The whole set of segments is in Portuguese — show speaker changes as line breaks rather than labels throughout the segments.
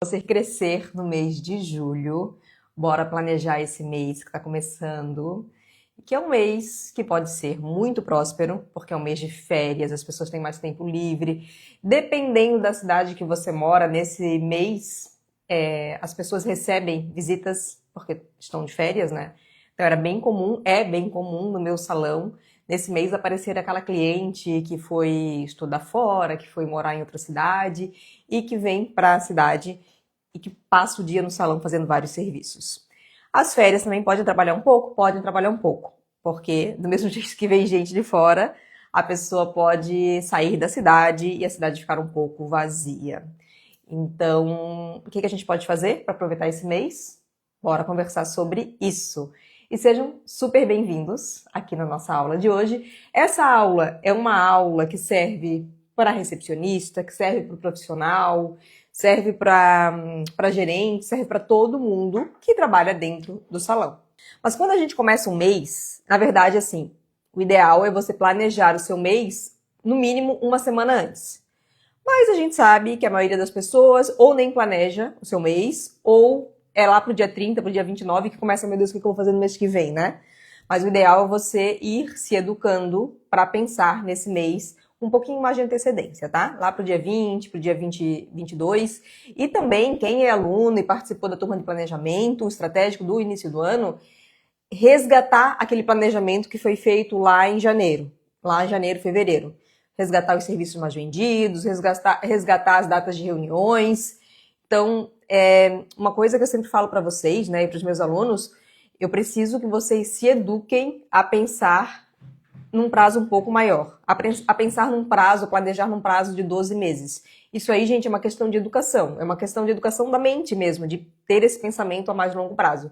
Você crescer no mês de julho. Bora planejar esse mês que está começando, que é um mês que pode ser muito próspero, porque é um mês de férias, as pessoas têm mais tempo livre. Dependendo da cidade que você mora, nesse mês, as pessoas recebem visitas, porque estão de férias, né? Então é bem comum no meu salão, nesse mês aparecer aquela cliente que foi estudar fora, que foi morar em outra cidade e que vem para a cidade e que passa o dia no salão fazendo vários serviços. As férias também podem trabalhar um pouco? Podem trabalhar um pouco, porque do mesmo jeito que vem gente de fora, a pessoa pode sair da cidade e a cidade ficar um pouco vazia. Então, o que a gente pode fazer para aproveitar esse mês? Bora conversar sobre isso. E sejam super bem-vindos aqui na nossa aula de hoje. Essa aula é uma aula que serve para recepcionista, que serve para o profissional, serve para gerente, serve para todo mundo que trabalha dentro do salão. Mas quando a gente começa um mês, na verdade, assim, o ideal é você planejar o seu mês no mínimo uma semana antes. Mas a gente sabe que a maioria das pessoas ou nem planeja o seu mês, ou é lá pro dia 30, pro dia 29 que começa, meu Deus, o que eu vou fazer no mês que vem, né? Mas o ideal é você ir se educando para pensar nesse mês um pouquinho mais de antecedência, tá? Lá pro dia 20, pro dia 22. E também, quem é aluno e participou da turma de planejamento estratégico do início do ano, resgatar aquele planejamento que foi feito lá em janeiro, fevereiro. Resgatar os serviços mais vendidos, resgatar as datas de reuniões. Então, uma coisa que eu sempre falo para vocês, né, e para os meus alunos, eu preciso que vocês se eduquem a pensar num prazo um pouco maior, a pensar num prazo, planejar num prazo de 12 meses. Isso aí, gente, é uma questão de educação, é uma questão de educação da mente mesmo, de ter esse pensamento a mais longo prazo.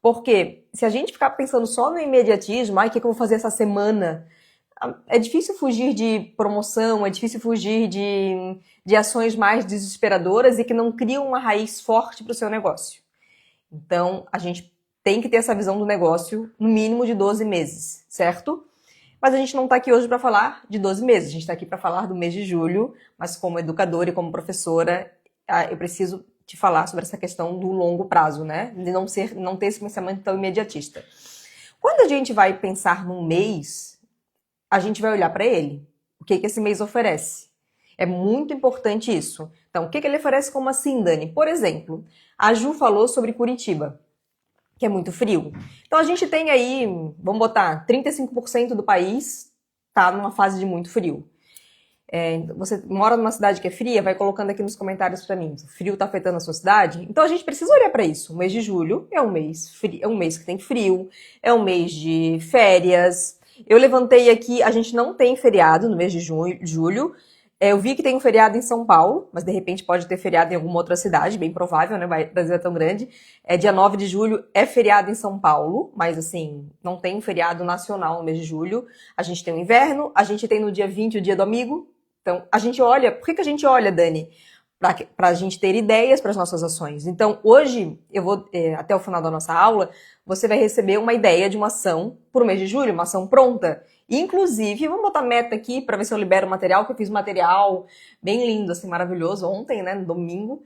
Porque se a gente ficar pensando só no imediatismo, o que eu vou fazer essa semana? É difícil fugir de promoção, é difícil fugir de ações mais desesperadoras e que não criam uma raiz forte para o seu negócio. Então, a gente tem que ter essa visão do negócio no mínimo de 12 meses, certo? Mas a gente não está aqui hoje para falar de 12 meses, a gente está aqui para falar do mês de julho, mas como educadora e como professora, eu preciso te falar sobre essa questão do longo prazo, né? De não ter esse pensamento tão imediatista. Quando a gente vai pensar num mês, a gente vai olhar para ele. O que esse mês oferece? É muito importante isso. Então, o que ele oferece como assim, Dani? Por exemplo, a Ju falou sobre Curitiba, que é muito frio. Então, a gente tem aí, vamos botar, 35% do país está numa fase de muito frio. Você mora numa cidade que é fria, vai colocando aqui nos comentários para mim. O frio está afetando a sua cidade? Então, a gente precisa olhar para isso. O mês de julho é um mês frio, é um mês que tem frio, é um mês de férias. Eu levantei aqui, a gente não tem feriado no mês de julho. Eu vi que tem um feriado em São Paulo, mas de repente pode ter feriado em alguma outra cidade, bem provável, né? O Brasil é tão grande. Dia 9 de julho é feriado em São Paulo, mas assim, não tem um feriado nacional no mês de julho. A gente tem o inverno, a gente tem no dia 20 o dia do amigo. Então, a gente olha, por que a gente olha, Dani? Para a gente ter ideias para as nossas ações. Então, hoje, eu vou, até o final da nossa aula, você vai receber uma ideia de uma ação para o mês de julho, uma ação pronta. Inclusive, vamos botar meta aqui para ver se eu libero o material, que eu fiz um material bem lindo, assim, maravilhoso, ontem, né, no domingo.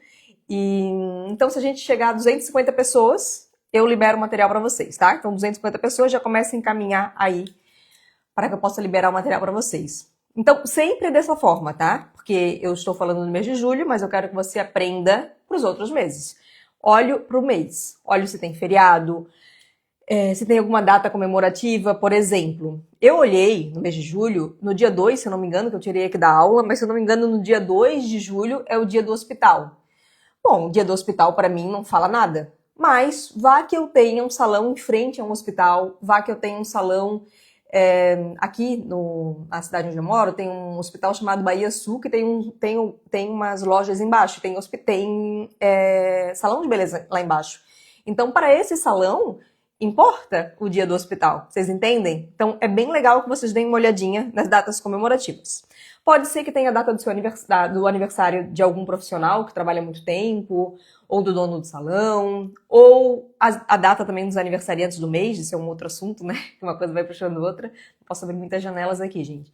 Então, se a gente chegar a 250 pessoas, eu libero o material para vocês, tá? Então, 250 pessoas já começa a encaminhar aí para que eu possa liberar o material para vocês. Então, sempre dessa forma, tá? Porque eu estou falando no mês de julho, mas eu quero que você aprenda para os outros meses. Olho para o mês. Olho se tem feriado, se tem alguma data comemorativa, por exemplo. Eu olhei no mês de julho, no dia 2, se eu não me engano, que eu tirei aqui da aula, mas se eu não me engano, no dia 2 de julho é o dia do hospital. Bom, o dia do hospital para mim não fala nada. Mas vá que eu tenha um salão em frente a um hospital, vá que eu tenha um salão aqui na cidade onde eu moro, tem um hospital chamado Bahia Sul, que tem umas lojas embaixo, tem salão de beleza lá embaixo. Então, para esse salão, importa o dia do hospital, vocês entendem? Então, é bem legal que vocês deem uma olhadinha nas datas comemorativas. Pode ser que tenha a data do aniversário de algum profissional que trabalha há muito tempo, ou do dono do salão, ou a data também dos aniversariantes do mês, isso é um outro assunto, né? Uma coisa vai puxando outra. Não posso abrir muitas janelas aqui, gente.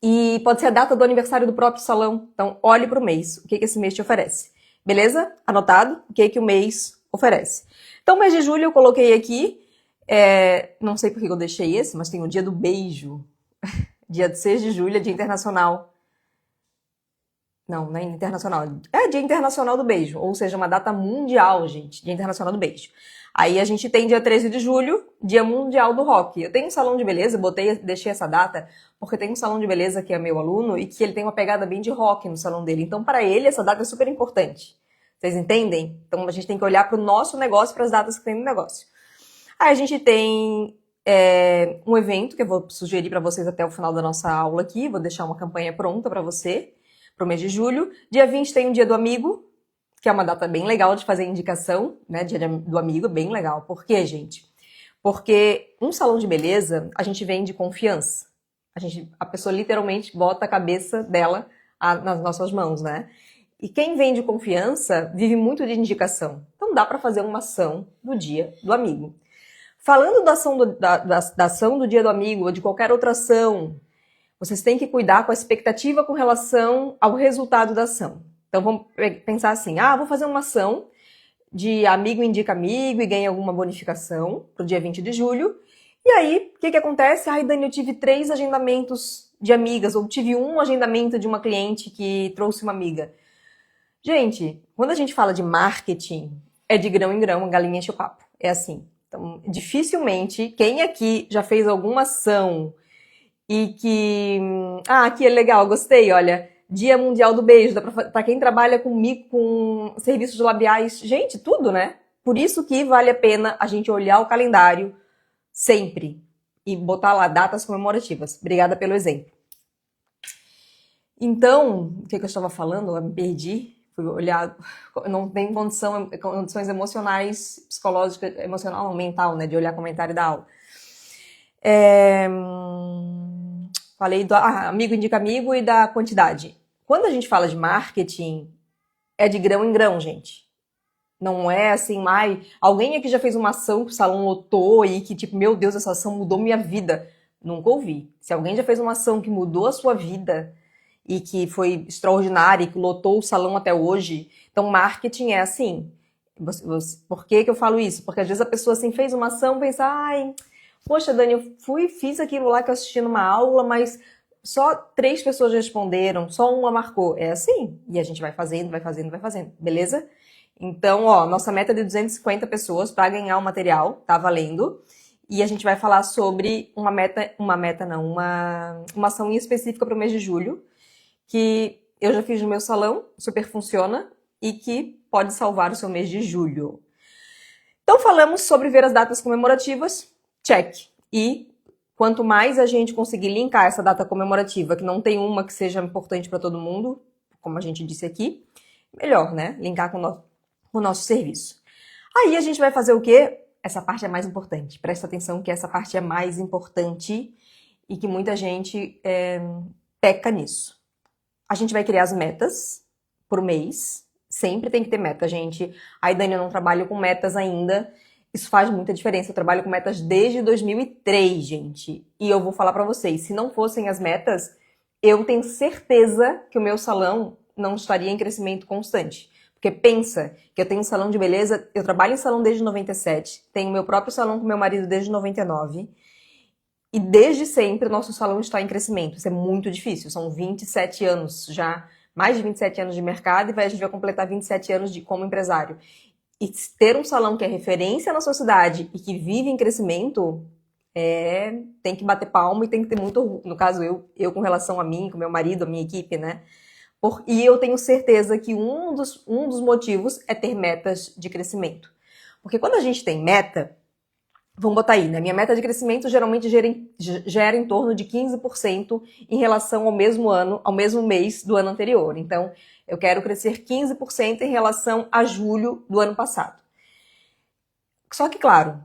E pode ser a data do aniversário do próprio salão. Então, olhe para o mês. O que esse mês te oferece? Beleza? Anotado? O que o mês oferece. Então, o mês de julho eu coloquei aqui, não sei por que eu deixei esse, mas tem o dia do beijo. Dia 6 de julho é Dia Internacional. Não é internacional. É Dia Internacional do Beijo, ou seja, uma data mundial, gente. Dia Internacional do Beijo. Aí a gente tem dia 13 de julho, Dia Mundial do Rock. Eu tenho um salão de beleza, deixei essa data, porque tem um salão de beleza que é meu aluno e que ele tem uma pegada bem de rock no salão dele. Então, para ele, essa data é super importante. Vocês entendem? Então, a gente tem que olhar para o nosso negócio, para as datas que tem no negócio. Aí a gente tem um evento que eu vou sugerir para vocês até o final da nossa aula aqui. Vou deixar uma campanha pronta para você, para o mês de julho. Dia 20 tem o Dia do Amigo, que é uma data bem legal de fazer indicação, né? Dia do amigo, bem legal. Por quê, gente? Porque um salão de beleza, a gente vende confiança. A pessoa literalmente bota a cabeça dela nas nossas mãos, né? E quem vende confiança vive muito de indicação. Então dá para fazer uma ação do Dia do Amigo. Falando da ação do Dia do Amigo ou de qualquer outra ação, vocês têm que cuidar com a expectativa com relação ao resultado da ação. Então vamos pensar assim, vou fazer uma ação de amigo indica amigo e ganha alguma bonificação pro dia 20 de julho. E aí, o que acontece? Dani, eu tive 3 agendamentos de amigas, ou tive um agendamento de uma cliente que trouxe uma amiga. Gente, quando a gente fala de marketing, é de grão em grão, a galinha enche o papo. É assim. Então, dificilmente, quem aqui já fez alguma ação e que... aqui é legal, gostei, olha... Dia Mundial do Beijo, para quem trabalha comigo com serviços labiais, gente, tudo, né? Por isso que vale a pena a gente olhar o calendário sempre e botar lá datas comemorativas. Obrigada pelo exemplo. Então, o que eu estava falando? Eu me perdi, fui olhar, não tem condições emocionais, psicológicas, emocional, mental, né? De olhar comentário da aula. Falei do amigo indica amigo e da quantidade. Quando a gente fala de marketing, é de grão em grão, gente. Não é assim, alguém aqui já fez uma ação que o salão lotou e que, tipo, meu Deus, essa ação mudou minha vida. Nunca ouvi. Se alguém já fez uma ação que mudou a sua vida e que foi extraordinária e que lotou o salão até hoje, então marketing é assim. Por que eu falo isso? Porque às vezes a pessoa assim fez uma ação e pensa, poxa, Dani, eu fiz aquilo lá que eu assisti numa aula, mas só 3 pessoas responderam, só uma marcou. É assim. E a gente vai fazendo, beleza? Então, nossa meta é de 250 pessoas para ganhar o material, tá valendo. E a gente vai falar sobre uma ação específica para o mês de julho, que eu já fiz no meu salão, super funciona, e que pode salvar o seu mês de julho. Então, falamos sobre ver as datas comemorativas. Check. E quanto mais a gente conseguir linkar essa data comemorativa, que não tem uma que seja importante para todo mundo, como a gente disse aqui, melhor, né? Linkar com o nosso serviço. Aí a gente vai fazer o quê? Essa parte é mais importante. Presta atenção que essa parte é mais importante e que muita gente peca nisso. A gente vai criar as metas por mês. Sempre tem que ter meta, gente. Dani, eu não trabalho com metas ainda. Isso faz muita diferença. Eu trabalho com metas desde 2003, gente. E eu vou falar pra vocês, se não fossem as metas, eu tenho certeza que o meu salão não estaria em crescimento constante. Porque pensa que eu tenho um salão de beleza, eu trabalho em salão desde 97, tenho meu próprio salão com meu marido desde 99, e desde sempre o nosso salão está em crescimento. Isso é muito difícil, são 27 anos já, mais de 27 anos de mercado, e a gente vai completar 27 anos como empresário. E ter um salão que é referência na sua cidade e que vive em crescimento, tem que bater palma e tem que ter muito orgulho. No caso, eu com relação a mim, com meu marido, a minha equipe, né? E eu tenho certeza que um dos motivos é ter metas de crescimento. Porque quando a gente tem meta, vamos botar aí, né? Minha meta de crescimento geralmente gera em torno de 15% em relação ao mesmo ano, ao mesmo mês do ano anterior. Então, eu quero crescer 15% em relação a julho do ano passado. Só que, claro,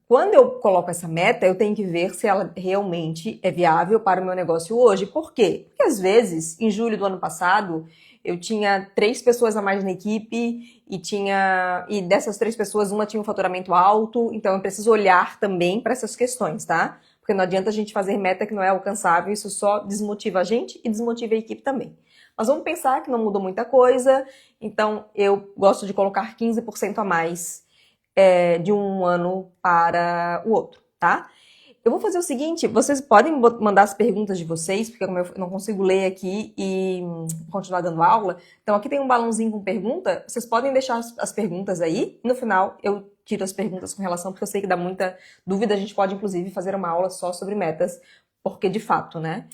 quando eu coloco essa meta, eu tenho que ver se ela realmente é viável para o meu negócio hoje. Por quê? Porque às vezes, em julho do ano passado, eu tinha 3 pessoas a mais na equipe e dessas 3 pessoas, uma tinha um faturamento alto, então eu preciso olhar também para essas questões, tá? Porque não adianta a gente fazer meta que não é alcançável, isso só desmotiva a gente e desmotiva a equipe também. Mas vamos pensar que não mudou muita coisa, então eu gosto de colocar 15% a mais de um ano para o outro, tá? Eu vou fazer o seguinte, vocês podem mandar as perguntas de vocês, porque como eu não consigo ler aqui e continuar dando aula, então aqui tem um balãozinho com pergunta, vocês podem deixar as perguntas aí, e no final eu tiro as perguntas com relação, porque eu sei que dá muita dúvida, a gente pode inclusive fazer uma aula só sobre metas, porque de fato, né,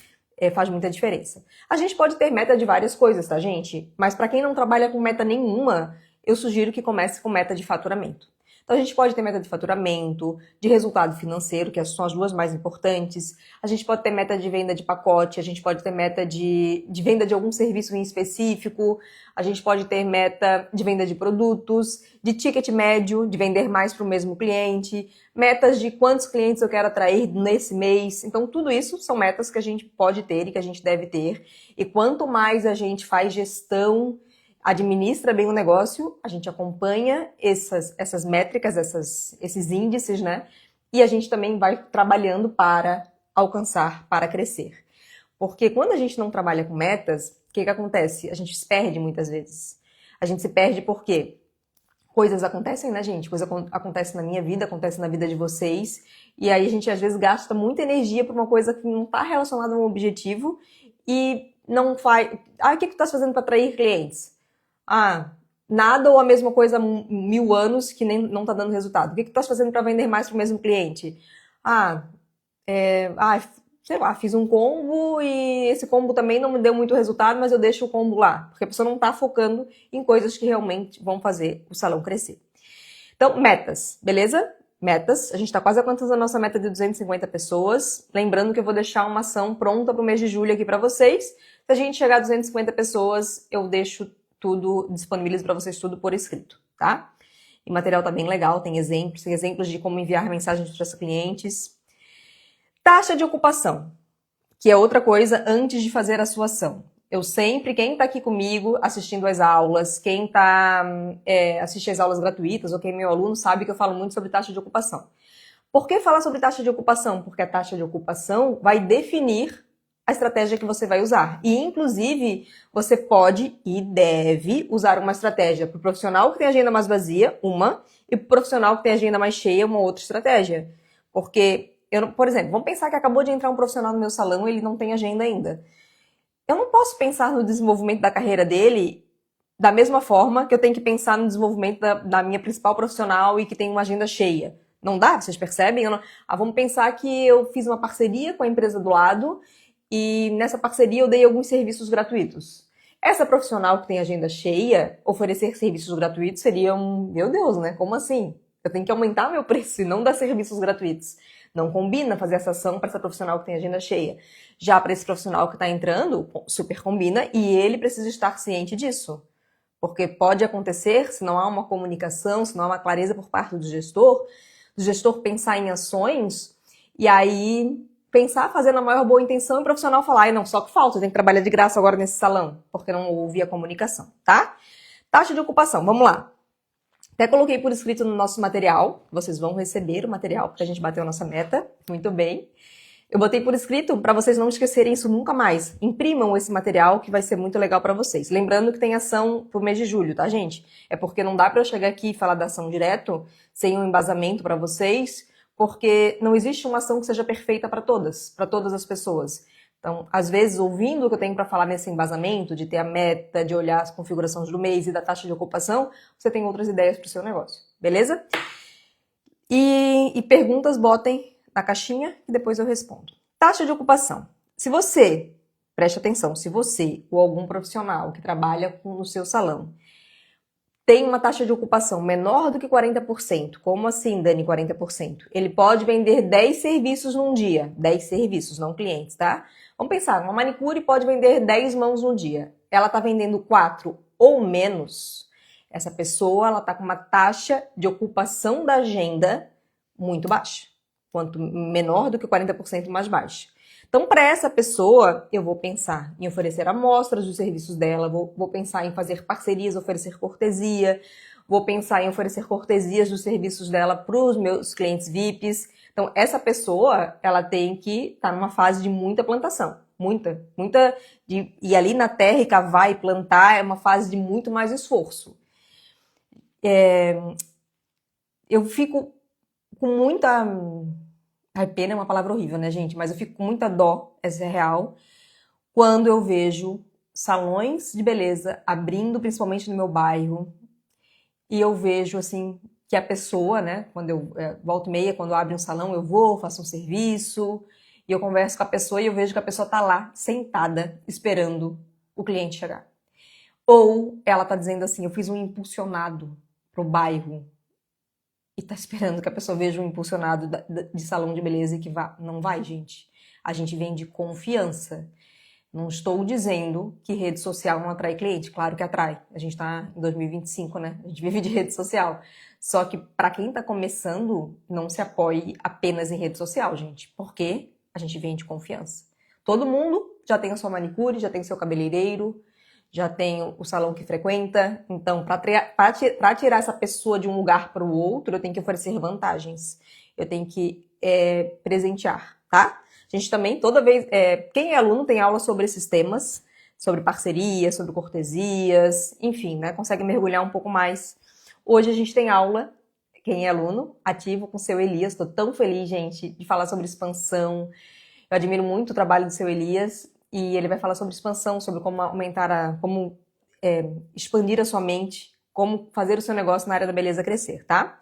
faz muita diferença. A gente pode ter meta de várias coisas, tá, gente? Mas para quem não trabalha com meta nenhuma, eu sugiro que comece com meta de faturamento. Então, a gente pode ter meta de faturamento, de resultado financeiro, que são as duas mais importantes. A gente pode ter meta de venda de pacote, a gente pode ter meta de venda de algum serviço em específico, a gente pode ter meta de venda de produtos, de ticket médio, de vender mais para o mesmo cliente, metas de quantos clientes eu quero atrair nesse mês. Então, tudo isso são metas que a gente pode ter e que a gente deve ter. E quanto mais a gente faz gestão, administra bem o negócio, a gente acompanha essas métricas, esses índices, né? E a gente também vai trabalhando para alcançar, para crescer. Porque quando a gente não trabalha com metas, o que acontece? A gente se perde muitas vezes. A gente se perde porque coisas acontecem, né, gente? Coisa acontece na minha vida, acontece na vida de vocês. E aí a gente às vezes gasta muita energia para uma coisa que não está relacionada a um objetivo e não faz. Ah, o que tu estás fazendo para atrair clientes? Ah, nada ou a mesma coisa há 1000 anos que nem não está dando resultado. O que tu estás fazendo para vender mais para o mesmo cliente? Sei lá, fiz um combo e esse combo também não me deu muito resultado, mas eu deixo o combo lá. Porque a pessoa não está focando em coisas que realmente vão fazer o salão crescer. Então, metas, beleza? Metas. A gente está quase alcançando a nossa meta de 250 pessoas. Lembrando que eu vou deixar uma ação pronta para o mês de julho aqui para vocês. Se a gente chegar a 250 pessoas, eu deixo tudo, disponibilizo para vocês tudo por escrito, tá? E o material tá bem legal, tem exemplos de como enviar mensagens para os clientes. Taxa de ocupação, que é outra coisa antes de fazer a sua ação. Eu sempre, quem tá aqui comigo assistindo às aulas, quem tá assiste às aulas gratuitas, ou quem é meu aluno, sabe que eu falo muito sobre taxa de ocupação. Por que falar sobre taxa de ocupação? Porque a taxa de ocupação vai definir a estratégia que você vai usar. E, inclusive, você pode e deve usar uma estratégia para o profissional que tem agenda mais vazia, uma, e para o profissional que tem agenda mais cheia, uma outra estratégia. Porque, por exemplo, vamos pensar que acabou de entrar um profissional no meu salão e ele não tem agenda ainda. Eu não posso pensar no desenvolvimento da carreira dele da mesma forma que eu tenho que pensar no desenvolvimento da minha principal profissional e que tem uma agenda cheia. Não dá? Vocês percebem? Vamos pensar que eu fiz uma parceria com a empresa do lado e nessa parceria eu dei alguns serviços gratuitos. Essa profissional que tem agenda cheia, oferecer serviços gratuitos seria meu Deus, né? Como assim? Eu tenho que aumentar meu preço e não dar serviços gratuitos. Não combina fazer essa ação para essa profissional que tem agenda cheia. Já para esse profissional que está entrando, super combina e ele precisa estar ciente disso. Porque pode acontecer, se não há uma comunicação, se não há uma clareza por parte do gestor pensar em ações e aí pensar, fazer na maior boa intenção e o profissional falar, não, só que falta, eu tenho que trabalhar de graça agora nesse salão, porque não houve a comunicação, tá? Taxa de ocupação, vamos lá. Até coloquei por escrito no nosso material, vocês vão receber o material, porque a gente bateu a nossa meta, muito bem. Eu botei por escrito para vocês não esquecerem isso nunca mais. Imprimam esse material que vai ser muito legal para vocês. Lembrando que tem ação pro mês de julho, tá, gente? É porque não dá para eu chegar aqui e falar da ação direto, sem um embasamento para vocês, porque não existe uma ação que seja perfeita para todas as pessoas. Então, às vezes, ouvindo o que eu tenho para falar nesse embasamento, de ter a meta, de olhar as configurações do mês e da taxa de ocupação, você tem outras ideias para o seu negócio, beleza? E perguntas botem na caixinha e depois eu respondo. Taxa de ocupação. Se você, preste atenção, se você ou algum profissional que trabalha no seu salão tem uma taxa de ocupação menor do que 40%. Como assim, Dani, 40%? Ele pode vender 10 serviços num dia. 10 serviços, não clientes, tá? Vamos pensar, uma manicure pode vender 10 mãos no dia. Ela está vendendo 4 ou menos. Essa pessoa ela está com uma taxa de ocupação da agenda muito baixa. Quanto menor do que 40%, mais baixa. Então, para essa pessoa, eu vou pensar em oferecer amostras dos serviços dela, vou pensar em fazer parcerias, oferecer cortesia, vou pensar em oferecer cortesias dos serviços dela para os meus clientes VIPs. Então, essa pessoa, ela tem que estar numa fase de muita plantação. muita, muita. E ali na terra e cavar e plantar é uma fase de muito mais esforço. Eu fico com muita. Ai, pena é uma palavra horrível, né, gente? Mas eu fico com muita dó, essa é real, quando eu vejo salões de beleza abrindo, principalmente no meu bairro, e eu vejo, assim, que a pessoa, né, quando eu volta e meia, quando abre um salão, eu vou, faço um serviço, e eu converso com a pessoa e eu vejo que a pessoa tá lá, sentada, esperando o cliente chegar. Ou ela tá dizendo assim, eu fiz um impulsionado pro bairro, e tá esperando que a pessoa veja um impulsionado de salão de beleza e que vá. Não vai, gente. A gente vende confiança. Não estou dizendo que rede social não atrai cliente. Claro que atrai. A gente está em 2025, né? A gente vive de rede social. Só que para quem está começando, não se apoie apenas em rede social, gente. Porque a gente vende confiança. Todo mundo já tem a sua manicure, já tem o seu cabeleireiro, já tem o salão que frequenta. Então, para tirar essa pessoa de um lugar para o outro, eu tenho que oferecer vantagens. Eu tenho que presentear, tá? A gente também, toda vez... quem é aluno tem aula sobre esses temas, sobre parcerias, sobre cortesias, enfim, né? Consegue mergulhar um pouco mais. Hoje a gente tem aula, quem é aluno, ativo com o seu Elias. Estou tão feliz, gente, de falar sobre expansão. Eu admiro muito o trabalho do seu Elias. E ele vai falar sobre expansão, sobre como aumentar como expandir a sua mente, como fazer o seu negócio na área da beleza crescer, tá?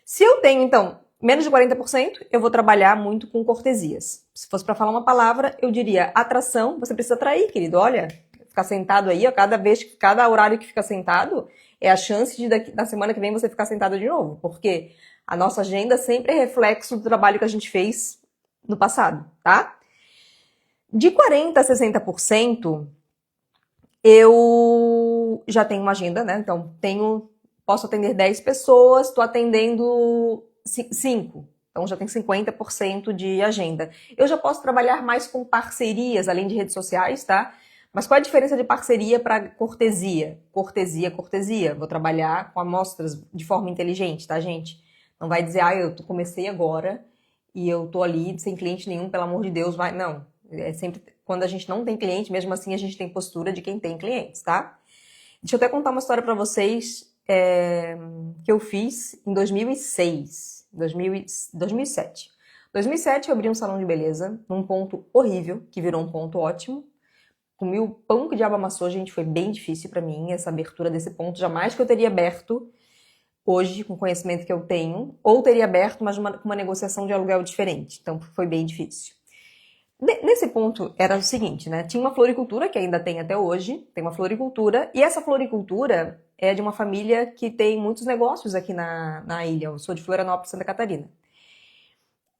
Se eu tenho, então, menos de 40%, eu vou trabalhar muito com cortesias. Se fosse para falar uma palavra, eu diria atração. Você precisa atrair, querido. Olha, ficar sentado aí, ó, cada horário que fica sentado, é a chance de da semana que vem você ficar sentado de novo. Porque a nossa agenda sempre é reflexo do trabalho que a gente fez no passado, tá? De 40% a 60%, eu já tenho uma agenda, né? Então, posso atender 10 pessoas, estou atendendo 5. Então, já tenho 50% de agenda. Eu já posso trabalhar mais com parcerias, além de redes sociais, tá? Mas qual é a diferença de parceria para cortesia? Cortesia. Vou trabalhar com amostras de forma inteligente, tá, gente? Não vai dizer, eu comecei agora e eu tô ali sem cliente nenhum, pelo amor de Deus, vai. Não. É sempre quando a gente não tem cliente, mesmo assim a gente tem postura de quem tem clientes, tá? Deixa eu até contar uma história pra vocês que eu fiz em 2006, 2007. 2007 eu abri um salão de beleza num ponto horrível, que virou um ponto ótimo. Comi o pão que o diabo amassou, gente, foi bem difícil pra mim essa abertura desse ponto. Jamais que eu teria aberto hoje, com o conhecimento que eu tenho, ou teria aberto, mas com uma negociação de aluguel diferente. Então foi bem difícil. Nesse ponto era o seguinte, né? Tinha uma floricultura, que ainda tem até hoje, tem uma floricultura, e essa floricultura é de uma família que tem muitos negócios aqui na ilha. Eu sou de Florianópolis, Santa Catarina.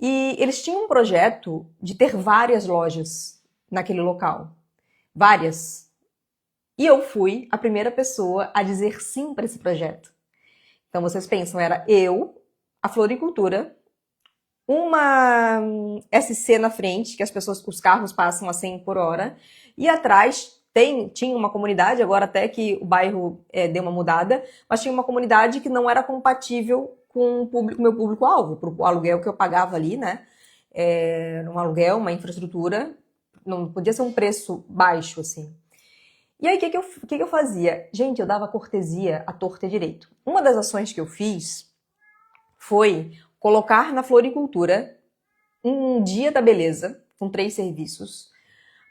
E eles tinham um projeto de ter várias lojas naquele local. Várias. E eu fui a primeira pessoa a dizer sim para esse projeto. Então vocês pensam, era eu, a floricultura, uma SC na frente, que os carros passam a 100 por hora, e atrás tinha uma comunidade, agora até que o bairro deu uma mudada, mas tinha uma comunidade que não era compatível com o meu público-alvo, para o aluguel que eu pagava ali, né? Um aluguel, uma infraestrutura, não podia ser um preço baixo, assim. E aí, o que eu fazia? Gente, eu dava cortesia à torta e direito. Uma das ações que eu fiz foi colocar na floricultura um dia da beleza, com 3 serviços,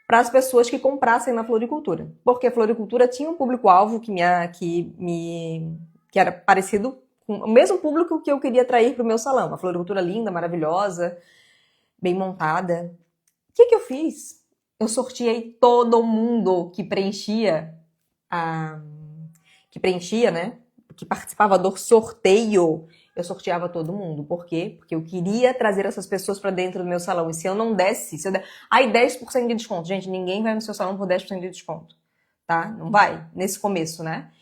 para as pessoas que comprassem na floricultura. Porque a floricultura tinha um público-alvo que era parecido com o mesmo público que eu queria atrair para o meu salão. Uma floricultura linda, maravilhosa, bem montada. O que eu fiz? Eu sorteei todo mundo que preenchia, né? Que participava do sorteio. Eu sorteava todo mundo. Por quê? Porque eu queria trazer essas pessoas para dentro do meu salão. E se eu não desse, 10% de desconto. Gente, ninguém vai no seu salão por 10% de desconto. Tá? Não vai. Nesse começo, né?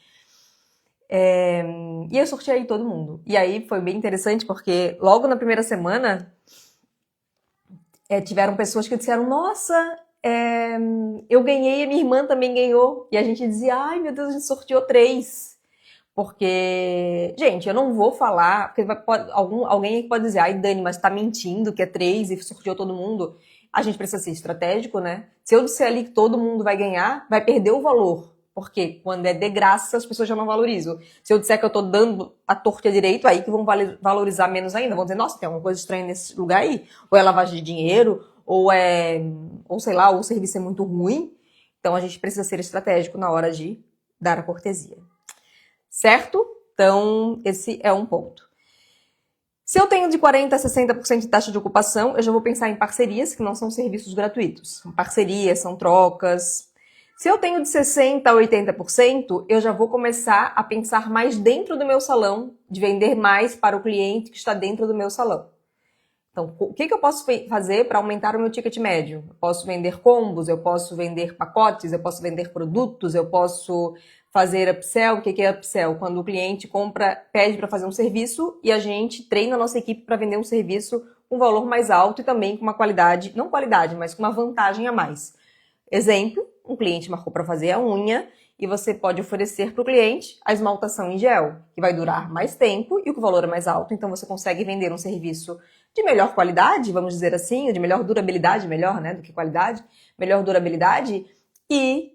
E eu sorteei todo mundo. E aí foi bem interessante porque logo na primeira semana tiveram pessoas que disseram, nossa, eu ganhei, a minha irmã também ganhou. E a gente dizia, ai meu Deus, a gente sorteou 3. Porque, gente, eu não vou falar, porque alguém pode dizer, ai Dani, mas tá mentindo que é 3 e sorteou todo mundo. a gente precisa ser estratégico, né? Se eu disser ali que todo mundo vai ganhar, vai perder o valor. Porque quando é de graça, as pessoas já não valorizam. Se eu disser que eu tô dando a torta e a direito, aí que vão valorizar menos ainda. Vão dizer, nossa, tem alguma coisa estranha nesse lugar aí. Ou é lavagem de dinheiro, ou sei lá, ou o serviço é muito ruim. Então a gente precisa ser estratégico na hora de dar a cortesia. Certo? Então, esse é um ponto. Se eu tenho de 40% a 60% de taxa de ocupação, eu já vou pensar em parcerias, que não são serviços gratuitos. São parcerias, são trocas. Se eu tenho de 60% a 80%, eu já vou começar a pensar mais dentro do meu salão, de vender mais para o cliente que está dentro do meu salão. Então, o que eu posso fazer para aumentar o meu ticket médio? Eu posso vender combos, eu posso vender pacotes, eu posso vender produtos, eu posso fazer upsell. O que é upsell? Quando o cliente pede para fazer um serviço e a gente treina a nossa equipe para vender um serviço com um valor mais alto e também com uma qualidade, não qualidade, mas com uma vantagem a mais. Exemplo, um cliente marcou para fazer a unha e você pode oferecer para o cliente a esmaltação em gel, que vai durar mais tempo e o valor é mais alto, então você consegue vender um serviço de melhor qualidade, vamos dizer assim, de melhor durabilidade, melhor, né, do que qualidade, melhor durabilidade e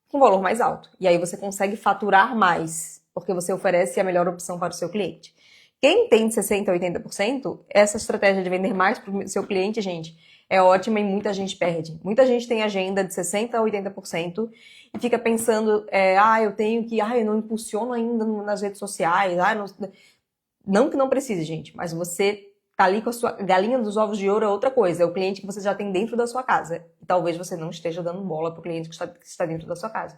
com valor mais alto. E aí você consegue faturar mais, porque você oferece a melhor opção para o seu cliente. Quem tem de 60% a 80%, essa estratégia de vender mais para o seu cliente, gente, é ótima e muita gente perde. Muita gente tem agenda de 60% a 80% e fica pensando, eu tenho que, eu não impulsiono ainda nas redes sociais, não que não precise, gente, mas você tá ali com a sua galinha dos ovos de ouro é outra coisa, é o cliente que você já tem dentro da sua casa. E talvez você não esteja dando bola para o cliente que está dentro da sua casa.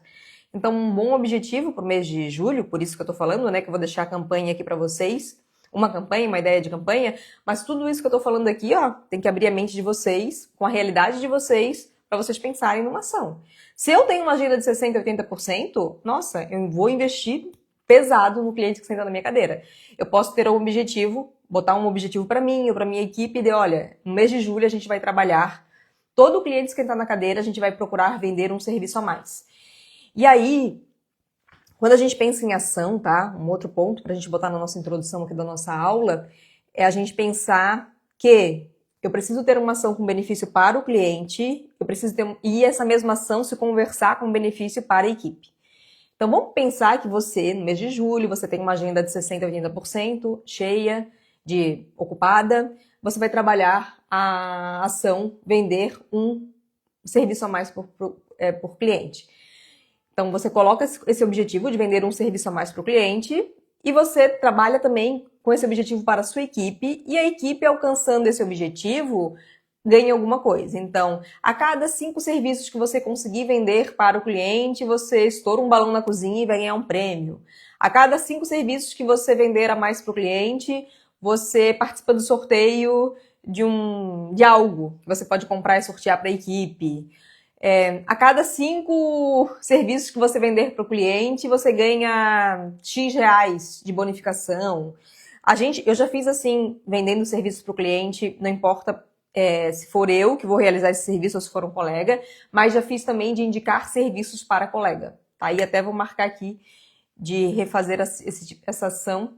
Então, um bom objetivo para o mês de julho, por isso que eu tô falando, né, que eu vou deixar a campanha aqui para vocês, uma campanha, uma ideia de campanha, mas tudo isso que eu tô falando aqui, tem que abrir a mente de vocês, com a realidade de vocês, para vocês pensarem numa ação. Se eu tenho uma agenda de 60%, 80%, nossa, eu vou investir pesado no cliente que senta na minha cadeira. Eu posso ter um objetivo, botar um objetivo para mim ou para minha equipe de, olha, no mês de julho a gente vai trabalhar, todo cliente que sentar na cadeira a gente vai procurar vender um serviço a mais. E aí, quando a gente pensa em ação, tá? Um outro ponto para a gente botar na nossa introdução aqui da nossa aula é a gente pensar que eu preciso ter uma ação com benefício para o cliente, e essa mesma ação se conversar com benefício para a equipe. Então vamos pensar que você, no mês de julho, você tem uma agenda de 60% a 80% cheia, ocupada, você vai trabalhar a ação vender um serviço a mais por cliente. Então, você coloca esse objetivo de vender um serviço a mais para o cliente e você trabalha também com esse objetivo para a sua equipe e a equipe, alcançando esse objetivo, ganha alguma coisa. Então, a cada 5 serviços que você conseguir vender para o cliente, você estoura um balão na cozinha e vai ganhar um prêmio. A cada 5 serviços que você vender a mais para o cliente, você participa do sorteio de algo que você pode comprar e sortear para a equipe. A cada 5 serviços que você vender para o cliente, você ganha X reais de bonificação. Eu já fiz assim, vendendo serviços para o cliente, não importa se for eu que vou realizar esse serviço ou se for um colega, mas já fiz também de indicar serviços para colega. Tá? E até vou marcar aqui de refazer essa ação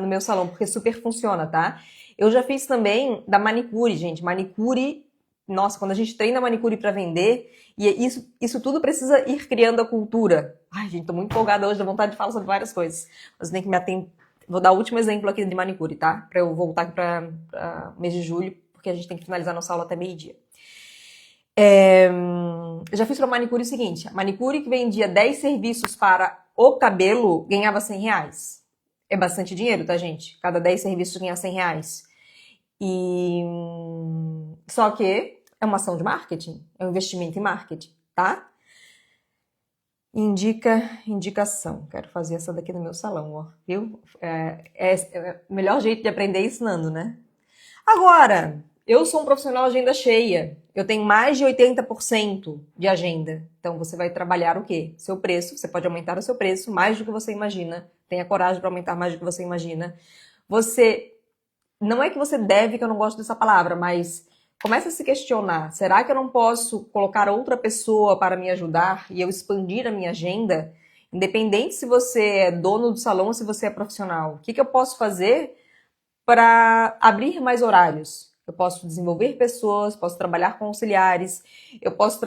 no meu salão, porque super funciona, tá? Eu já fiz também da manicure, gente. Manicure, nossa, quando a gente treina manicure para vender, e isso tudo precisa ir criando a cultura. Ai, gente, tô muito empolgada hoje, dá vontade de falar sobre várias coisas. Mas tem que me atentar. Vou dar o último exemplo aqui de manicure, tá? Para eu voltar aqui para mês de julho, porque a gente tem que finalizar nossa aula até meio-dia. Eu já fiz para manicure o seguinte: a manicure que vendia 10 serviços para o cabelo ganhava 100 reais. É bastante dinheiro, tá, gente? Cada 10 serviços ganha 100 reais. Só que é uma ação de marketing, é um investimento em marketing, tá? Indicação. Quero fazer essa daqui no meu salão, ó, viu? É o melhor jeito de aprender ensinando, né? Agora, eu sou um profissional de agenda cheia. Eu tenho mais de 80% de agenda. Então, você vai trabalhar o quê? Seu preço. Você pode aumentar o seu preço mais do que você imagina. Tenha coragem para aumentar mais do que você imagina. Não é que você deve, que eu não gosto dessa palavra, mas começa a se questionar. Será que eu não posso colocar outra pessoa para me ajudar e eu expandir a minha agenda? Independente se você é dono do salão ou se você é profissional. O que eu posso fazer para abrir mais horários? Eu posso desenvolver pessoas, posso trabalhar com auxiliares, eu posso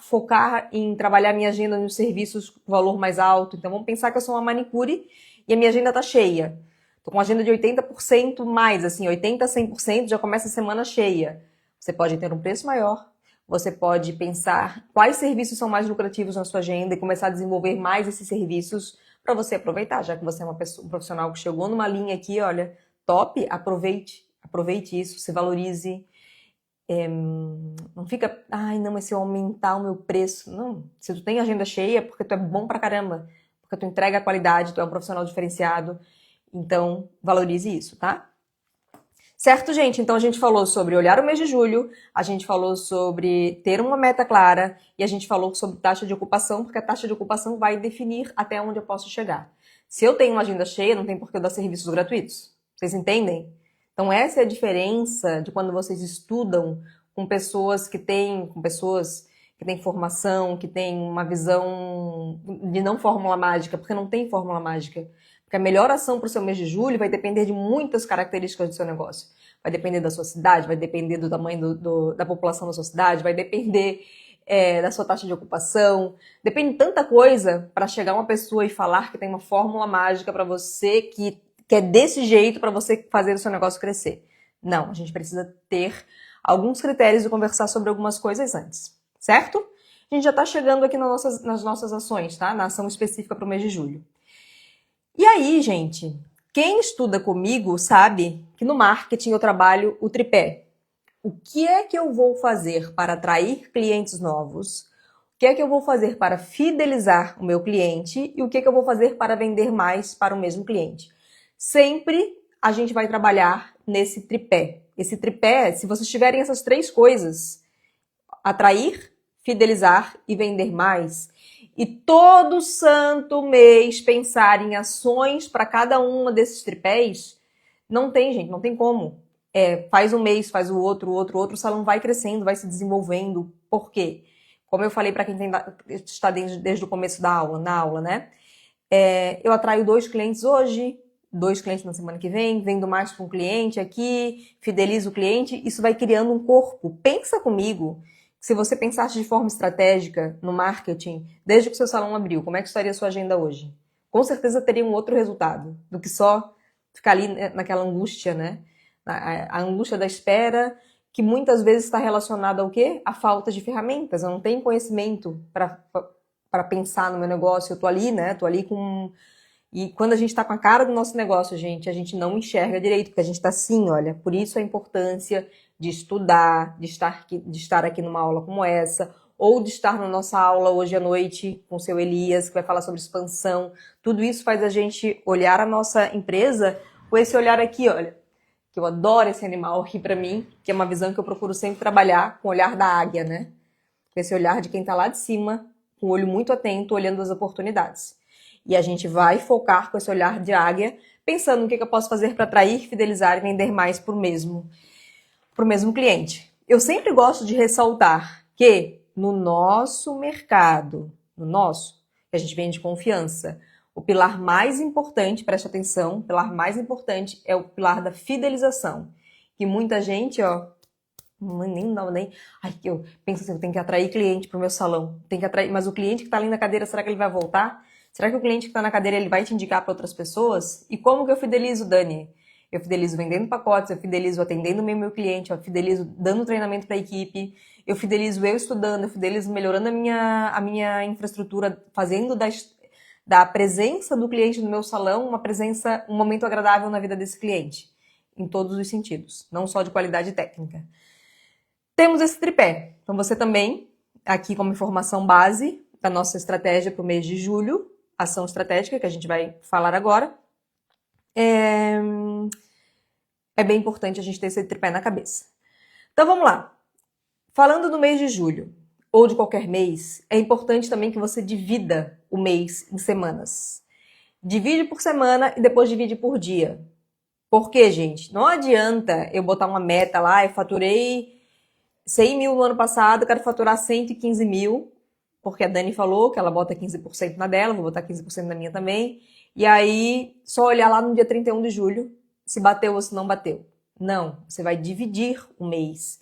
focar em trabalhar minha agenda nos serviços com valor mais alto. Então, vamos pensar que eu sou uma manicure e a minha agenda está cheia. Estou com uma agenda de 80% mais, assim, 80% a 100%, já começa a semana cheia. Você pode ter um preço maior, você pode pensar quais serviços são mais lucrativos na sua agenda e começar a desenvolver mais esses serviços para você aproveitar, já que você é um profissional que chegou numa linha aqui, olha, top, aproveite isso, se valorize. Não fica, ai não, mas se eu aumentar o meu preço, não. Se tu tem agenda cheia é porque tu é bom pra caramba, porque tu entrega a qualidade, tu é um profissional diferenciado, então valorize isso, tá? Certo, gente? Então a gente falou sobre olhar o mês de julho, a gente falou sobre ter uma meta clara e a gente falou sobre taxa de ocupação, porque a taxa de ocupação vai definir até onde eu posso chegar. Se eu tenho uma agenda cheia, não tem por que eu dar serviços gratuitos. Vocês entendem? Então essa é a diferença de quando vocês estudam com pessoas que têm formação, que têm uma visão de não fórmula mágica, porque não tem fórmula mágica. Porque a melhor ação para o seu mês de julho vai depender de muitas características do seu negócio. Vai depender da sua cidade, vai depender do tamanho da população da sua cidade, vai depender da sua taxa de ocupação. Depende de tanta coisa para chegar uma pessoa e falar que tem uma fórmula mágica para você que é desse jeito para você fazer o seu negócio crescer. Não, a gente precisa ter alguns critérios e conversar sobre algumas coisas antes, certo? A gente já está chegando aqui nas nossas ações, tá? Na ação específica para o mês de julho. E aí, gente, quem estuda comigo sabe que no marketing eu trabalho o tripé. O que é que eu vou fazer para atrair clientes novos? O que é que eu vou fazer para fidelizar o meu cliente? E o que é que eu vou fazer para vender mais para o mesmo cliente? Sempre a gente vai trabalhar nesse tripé. Esse tripé, se vocês tiverem essas três coisas, atrair, fidelizar e vender mais, e todo santo mês pensar em ações para cada uma desses tripés, não tem, gente, não tem como. Faz um mês, faz o outro, o salão vai crescendo, vai se desenvolvendo. Por quê? Como eu falei para quem está desde o começo na aula, né? Eu atraio 2 clientes hoje, 2 clientes na semana que vem, vendo mais para um cliente aqui, fidelizo o cliente, isso vai criando um corpo. Pensa comigo. Se você pensasse de forma estratégica no marketing, desde que o seu salão abriu, como é que estaria a sua agenda hoje? Com certeza teria um outro resultado do que só ficar ali naquela angústia, né? A angústia da espera, que muitas vezes está relacionada ao quê? A falta de ferramentas. Eu não tenho conhecimento para pensar no meu negócio. Eu tô ali, né? Tô ali com... E quando a gente está com a cara do nosso negócio, gente, a gente não enxerga direito, porque a gente está assim, olha. Por isso a importância de estudar, de estar aqui numa aula como essa, ou de estar na nossa aula hoje à noite com o seu Elias, que vai falar sobre expansão. Tudo isso faz a gente olhar a nossa empresa com esse olhar aqui, olha, que eu adoro esse animal aqui para mim, que é uma visão que eu procuro sempre trabalhar com o olhar da águia, né? Com esse olhar de quem está lá de cima, com o olho muito atento, olhando as oportunidades. E a gente vai focar com esse olhar de águia, pensando no que eu posso fazer para atrair, fidelizar e vender mais para o mesmo cliente. Eu sempre gosto de ressaltar que no nosso mercado, que a gente vende confiança, o pilar mais importante, preste atenção, o pilar mais importante é o pilar da fidelização. Que muita gente, eu penso assim, eu tenho que atrair cliente para o meu salão, mas o cliente que está ali na cadeira, será que ele vai voltar? Será que o cliente que está na cadeira, ele vai te indicar para outras pessoas? E como que eu fidelizo, Dani? Eu fidelizo vendendo pacotes, eu fidelizo atendendo o meu cliente, eu fidelizo dando treinamento para a equipe, eu fidelizo eu estudando, eu fidelizo melhorando a minha infraestrutura, fazendo da presença do cliente no meu salão um momento agradável na vida desse cliente, em todos os sentidos, não só de qualidade técnica. Temos esse tripé. Então você também, aqui como informação base da nossa estratégia para o mês de julho, ação estratégica, que a gente vai falar agora, é bem importante a gente ter esse tripé na cabeça. Então vamos lá. Falando do mês de julho, ou de qualquer mês, é importante também que você divida o mês em semanas. Divide por semana e depois divide por dia. Por quê, gente? Não adianta eu botar uma meta lá, eu faturei 100 mil no ano passado, quero faturar 115 mil, porque a Dani falou que ela bota 15% na dela, vou botar 15% na minha também. E aí, só olhar lá no dia 31 de julho, se bateu ou se não bateu. Não, você vai dividir o mês.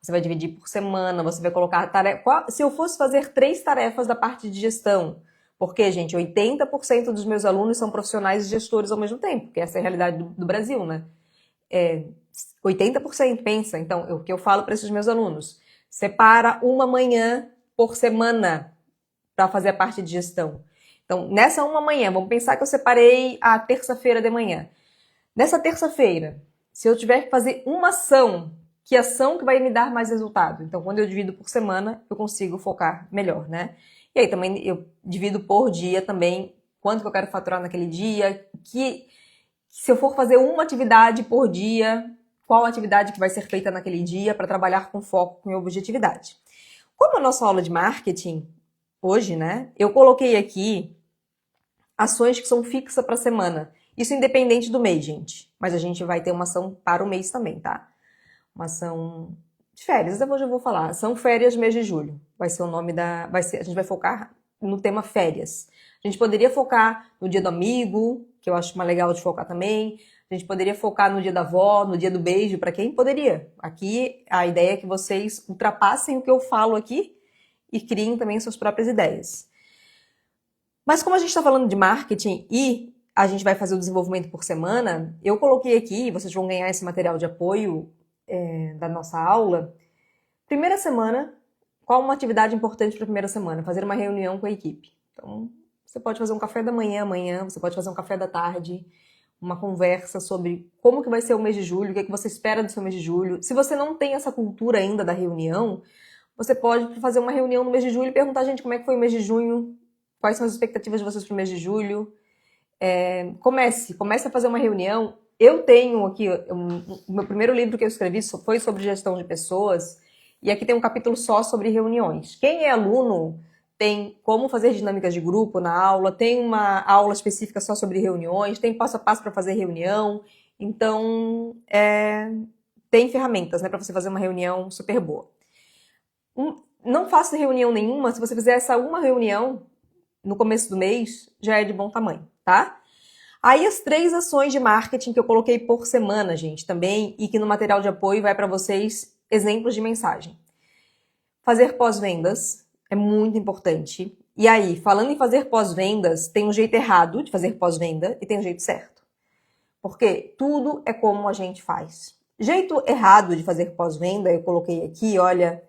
Você vai dividir por semana, você vai colocar se eu fosse fazer 3 tarefas da parte de gestão, porque, gente, 80% dos meus alunos são profissionais e gestores ao mesmo tempo, porque essa é a realidade do Brasil, né? 80%, pensa. Então, o que eu falo para esses meus alunos? Separa uma manhã por semana para fazer a parte de gestão. Então, nessa uma manhã, vamos pensar que eu separei a terça-feira de manhã. Nessa terça-feira, se eu tiver que fazer uma ação, que ação que vai me dar mais resultado? Então, quando eu divido por semana, eu consigo focar melhor, né? E aí também eu divido por dia também, quanto que eu quero faturar naquele dia, que se eu for fazer uma atividade por dia, qual atividade que vai ser feita naquele dia para trabalhar com foco, com objetividade. Como a nossa aula de marketing, hoje, né, eu coloquei aqui ações que são fixas para a semana. Isso independente do mês, gente. Mas a gente vai ter uma ação para o mês também, tá? Uma ação de férias, eu já vou falar. São férias mês de julho. Vai ser o nome da... a gente vai focar no tema férias. A gente poderia focar no dia do amigo, que eu acho mais legal de focar também. A gente poderia focar no dia da avó, no dia do beijo, para quem poderia. Aqui, a ideia é que vocês ultrapassem o que eu falo aqui e criem também suas próprias ideias. Mas como a gente está falando de marketing e a gente vai fazer o desenvolvimento por semana, eu coloquei aqui, vocês vão ganhar esse material de apoio da nossa aula. Primeira semana, qual uma atividade importante para a primeira semana? Fazer uma reunião com a equipe. Então, você pode fazer um café da manhã amanhã, você pode fazer um café da tarde, uma conversa sobre como que vai ser o mês de julho, o que é que você espera do seu mês de julho. Se você não tem essa cultura ainda da reunião, você pode fazer uma reunião no mês de julho e perguntar, gente, como é que foi o mês de junho? Quais são as expectativas de vocês para o mês de julho? Comece a fazer uma reunião. Eu tenho aqui, o meu primeiro livro que eu escrevi foi sobre gestão de pessoas, e aqui tem um capítulo só sobre reuniões. Quem é aluno tem como fazer dinâmicas de grupo na aula, tem uma aula específica só sobre reuniões, tem passo a passo para fazer reunião, então tem ferramentas, né, para você fazer uma reunião super boa. Não faça reunião nenhuma, se você fizer essa uma reunião no começo do mês, já é de bom tamanho, tá? Aí as 3 ações de marketing que eu coloquei por semana, gente, também, e que no material de apoio vai para vocês exemplos de mensagem. Fazer pós-vendas é muito importante. E aí, falando em fazer pós-vendas, tem um jeito errado de fazer pós-venda e tem um jeito certo. Porque tudo é como a gente faz. Jeito errado de fazer pós-venda, eu coloquei aqui, olha,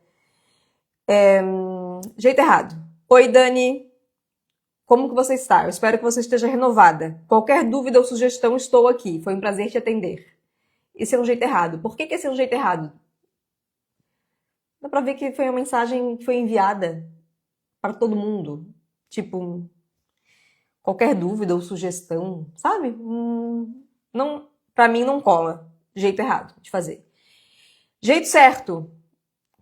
jeito errado. Oi, Dani. Como que você está? Eu espero que você esteja renovada. Qualquer dúvida ou sugestão, estou aqui. Foi um prazer te atender. Esse é um jeito errado. Por que esse é um jeito errado? Dá pra ver que foi uma mensagem que foi enviada para todo mundo. Tipo, qualquer dúvida ou sugestão, sabe? Não, pra mim não cola. Jeito errado de fazer. Jeito certo.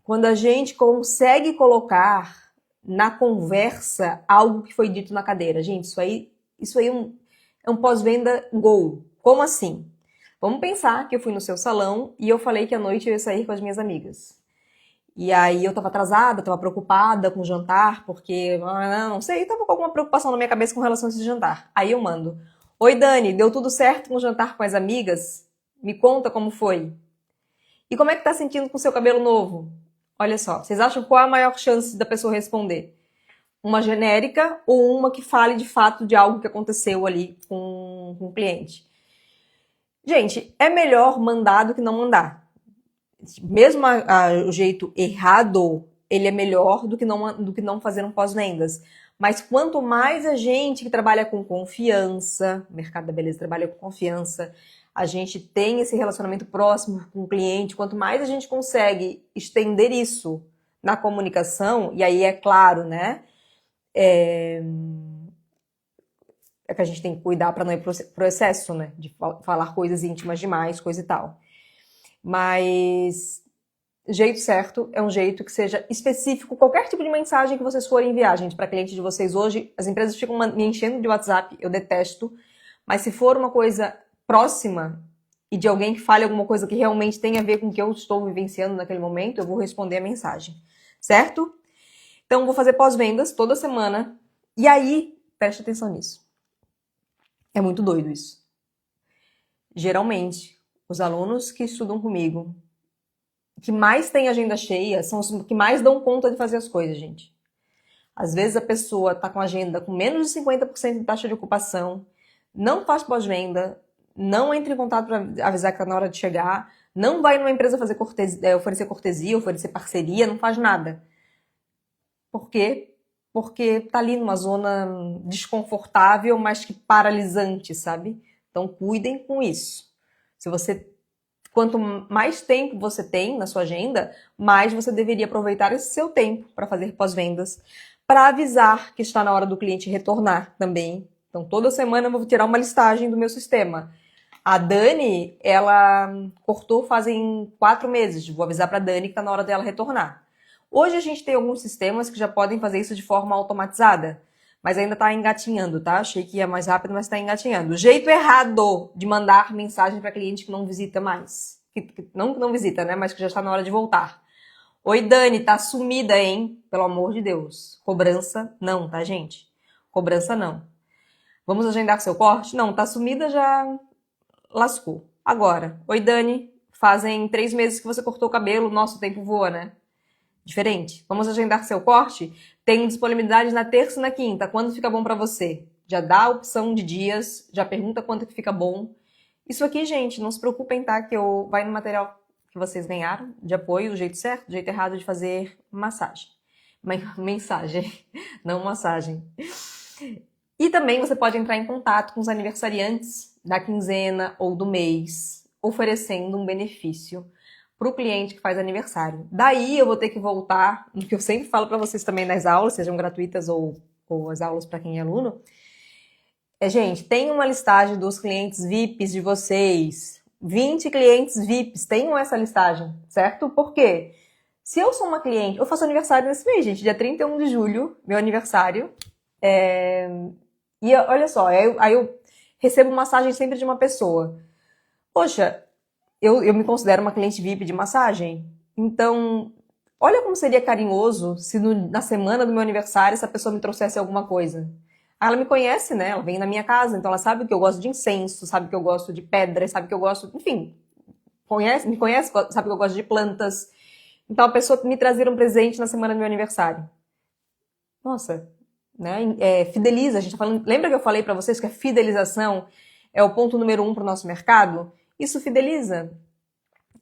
Quando a gente consegue colocar na conversa algo que foi dito na cadeira. Gente, isso aí é um pós-venda gol. Como assim? Vamos pensar que eu fui no seu salão e eu falei que à noite eu ia sair com as minhas amigas. E aí eu tava atrasada, tava preocupada com o jantar, porque, não sei, tava com alguma preocupação na minha cabeça com relação a esse jantar. Aí eu mando, oi Dani, deu tudo certo no jantar com as amigas? Me conta como foi. E como é que tá sentindo com o seu cabelo novo? Olha só, vocês acham qual é a maior chance da pessoa responder? Uma genérica ou uma que fale de fato de algo que aconteceu ali com o cliente? Gente, é melhor mandar do que não mandar. Mesmo o jeito errado, ele é melhor do que não fazer um pós-vendas. Mas quanto mais a gente que trabalha com confiança, o mercado da beleza trabalha com confiança, a gente tem esse relacionamento próximo com o cliente, quanto mais a gente consegue estender isso na comunicação, e aí é claro, né? É que a gente tem que cuidar para não ir pro excesso, né? De falar coisas íntimas demais, coisa e tal. Mas jeito certo é um jeito que seja específico. Qualquer tipo de mensagem que vocês forem enviar, gente, para cliente de vocês hoje, as empresas ficam me enchendo de WhatsApp, eu detesto. Mas se for uma coisa próxima e de alguém que fale alguma coisa que realmente tem a ver com o que eu estou vivenciando naquele momento, eu vou responder a mensagem, certo? Então, vou fazer pós-vendas toda semana. E aí, preste atenção nisso. É muito doido isso. Geralmente, Os alunos que estudam comigo, que mais têm agenda cheia, são os que mais dão conta de fazer as coisas, gente. Às vezes a pessoa está com a agenda com menos de 50% de taxa de ocupação, não faz pós-venda, não entra em contato para avisar que está na hora de chegar, não vai numa empresa fazer oferecer cortesia, oferecer parceria, não faz nada. Por quê? Porque está ali numa zona desconfortável, mas que paralisante, sabe? Então cuidem com isso. Quanto mais tempo você tem na sua agenda, mais você deveria aproveitar esse seu tempo para fazer pós-vendas, para avisar que está na hora do cliente retornar também. Então, toda semana eu vou tirar uma listagem do meu sistema. A Dani, ela cortou fazem 4 meses. Vou avisar para a Dani que está na hora dela retornar. Hoje a gente tem alguns sistemas que já podem fazer isso de forma automatizada, mas ainda está engatinhando, tá? Achei que ia mais rápido, mas está engatinhando. O jeito errado de mandar mensagem para cliente que não visita mais. Não visita, né? Mas que já está na hora de voltar. Oi, Dani, tá sumida, hein? Pelo amor de Deus. Cobrança não, tá, gente? Cobrança não. Vamos agendar seu corte? Não, tá sumida, já lascou. Agora, oi, Dani, fazem 3 meses que você cortou o cabelo, nosso tempo voa, né? Diferente. Vamos agendar seu corte? Tem disponibilidade na terça e na quinta. Quando fica bom pra você? Já dá a opção de dias, já pergunta quanto que fica bom. Isso aqui, gente, não se preocupem, tá? Que vai no material que vocês ganharam de apoio, do jeito certo, do jeito errado de fazer massagem. Mensagem, não massagem. E também você pode entrar em contato com os aniversariantes da quinzena ou do mês, oferecendo um benefício para o cliente que faz aniversário. Daí eu vou ter que voltar, no que eu sempre falo para vocês também nas aulas, sejam gratuitas ou as aulas para quem é aluno. Gente, tem uma listagem dos clientes VIPs de vocês. 20 clientes VIPs, tenham essa listagem, certo? Por quê? Se eu sou uma cliente, eu faço aniversário nesse mês, gente, dia 31 de julho, meu aniversário. E olha só, aí eu recebo massagem sempre de uma pessoa. Poxa, eu me considero uma cliente VIP de massagem. Então, olha como seria carinhoso se na semana do meu aniversário essa pessoa me trouxesse alguma coisa. Ela me conhece, né? Ela vem na minha casa, então ela sabe que eu gosto de incenso, sabe que eu gosto de pedra, sabe que eu gosto, enfim, me conhece, sabe que eu gosto de plantas. Então a pessoa me trazer um presente na semana do meu aniversário. Nossa, né? Fideliza, a gente tá falando, lembra que eu falei para vocês que a fidelização é o ponto número 1 para o nosso mercado? Isso fideliza.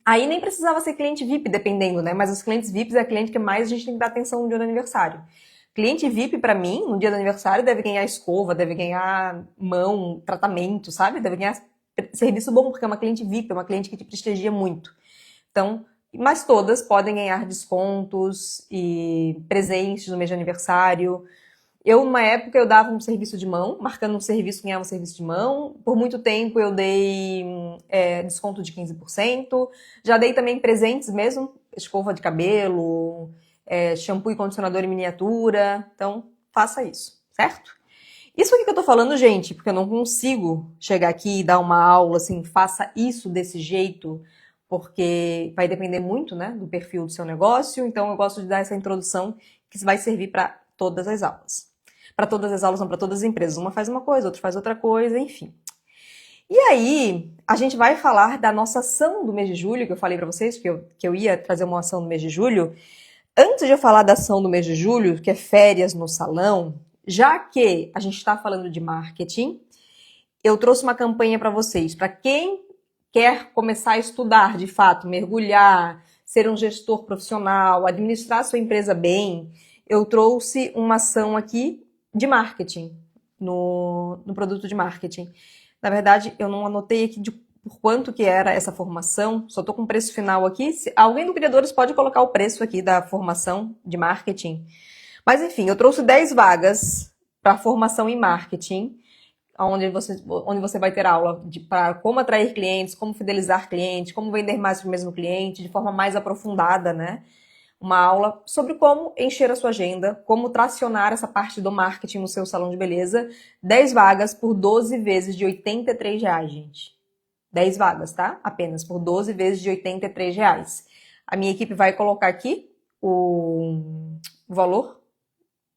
Aí nem precisava ser cliente VIP, dependendo, né? Mas os clientes VIPs é a cliente que mais a gente tem que dar atenção no dia do aniversário. Cliente VIP, para mim, no dia do aniversário, deve ganhar escova, deve ganhar mão, tratamento, sabe? Deve ganhar serviço bom, porque é uma cliente VIP, é uma cliente que te prestigia muito. Então, mas todas podem ganhar descontos e presentes no mês de aniversário. Numa época, eu dava um serviço de mão, marcando um serviço, ganhava um serviço de mão. Por muito tempo, eu dei desconto de 15%. Já dei também presentes mesmo, escova de cabelo, shampoo e condicionador em miniatura. Então, faça isso, certo? Isso aqui que eu tô falando, gente, porque eu não consigo chegar aqui e dar uma aula assim, faça isso desse jeito, porque vai depender muito, né, do perfil do seu negócio. Então, eu gosto de dar essa introdução que vai servir para todas as aulas. Para todas as aulas, não para todas as empresas. Uma faz uma coisa, outra faz outra coisa, enfim. E aí, a gente vai falar da nossa ação do mês de julho, que eu falei para vocês que eu ia trazer uma ação do mês de julho. Antes de eu falar da ação do mês de julho, que é férias no salão, já que a gente está falando de marketing, eu trouxe uma campanha para vocês. Para quem quer começar a estudar, de fato, mergulhar, ser um gestor profissional, administrar sua empresa bem, eu trouxe uma ação aqui de marketing, no produto de marketing. Na verdade, eu não anotei aqui por quanto que era essa formação, só estou com o preço final aqui. Alguém do Criadores pode colocar o preço aqui da formação de marketing. Mas enfim, eu trouxe 10 vagas para formação em marketing, onde você vai ter aula para como atrair clientes, como fidelizar clientes, como vender mais para o mesmo cliente, de forma mais aprofundada, né? Uma aula sobre como encher a sua agenda, como tracionar essa parte do marketing no seu salão de beleza. 10 vagas por 12 vezes de R$83, gente. 10 vagas, tá? Apenas por 12 vezes de R$83. A minha equipe vai colocar aqui o valor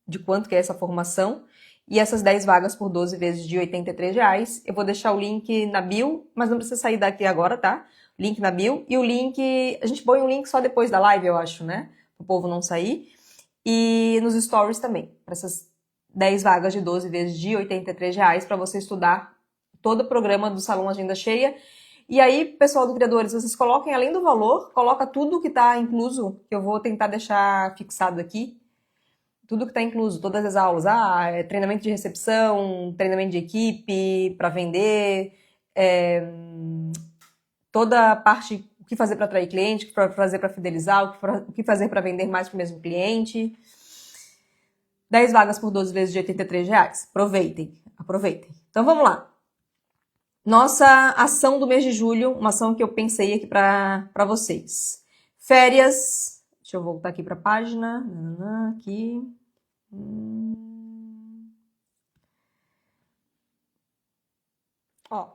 de quanto que é essa formação. E essas 10 vagas por 12 vezes de R$83. Eu vou deixar o link na bio, mas não precisa sair daqui agora, tá? link na bio, e o link, a gente põe um link só depois da live, eu acho, né? Para o povo não sair. E nos stories também, para essas 10 vagas de 12 vezes de R$ 83 para você estudar todo o programa do Salão Agenda Cheia. E aí, pessoal do Criadores, vocês coloquem, além do valor, coloca tudo que está incluso, que eu vou tentar deixar fixado aqui. Tudo que está incluso, todas as aulas. Treinamento de recepção, treinamento de equipe para vender, toda a parte, o que fazer para atrair cliente, o que fazer para fidelizar, o que fazer para vender mais para o mesmo cliente. 10 vagas por 12 vezes de R$ 83. Aproveitem. Então vamos lá. Nossa ação do mês de julho, uma ação que eu pensei aqui para vocês. Férias. Deixa eu voltar aqui para a página. Aqui. Ó,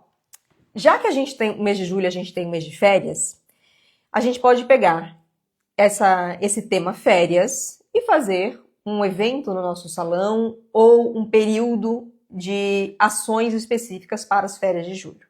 já que a gente tem o mês de julho, a gente tem o mês de férias, a gente pode pegar esse tema férias e fazer um evento no nosso salão ou um período de ações específicas para as férias de julho.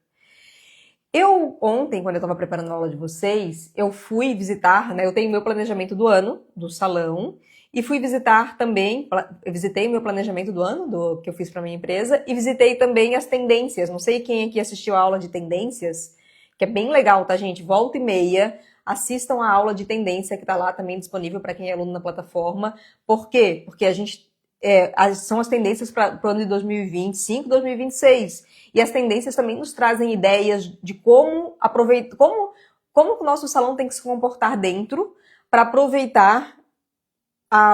Eu, ontem, quando eu estava preparando a aula de vocês, eu fui visitar, né? Eu tenho meu planejamento do ano, do salão, e fui visitar também, eu visitei o meu planejamento do ano, que eu fiz para minha empresa, e visitei também as tendências. Não sei quem aqui assistiu a aula de tendências, que é bem legal, tá, gente? Volta e meia, assistam a aula de tendência que está lá também disponível para quem é aluno na plataforma. Por quê? Porque a gente são as tendências para o ano de 2025, 2026. E as tendências também nos trazem ideias de como aproveitar, como o nosso salão tem que se comportar dentro para aproveitar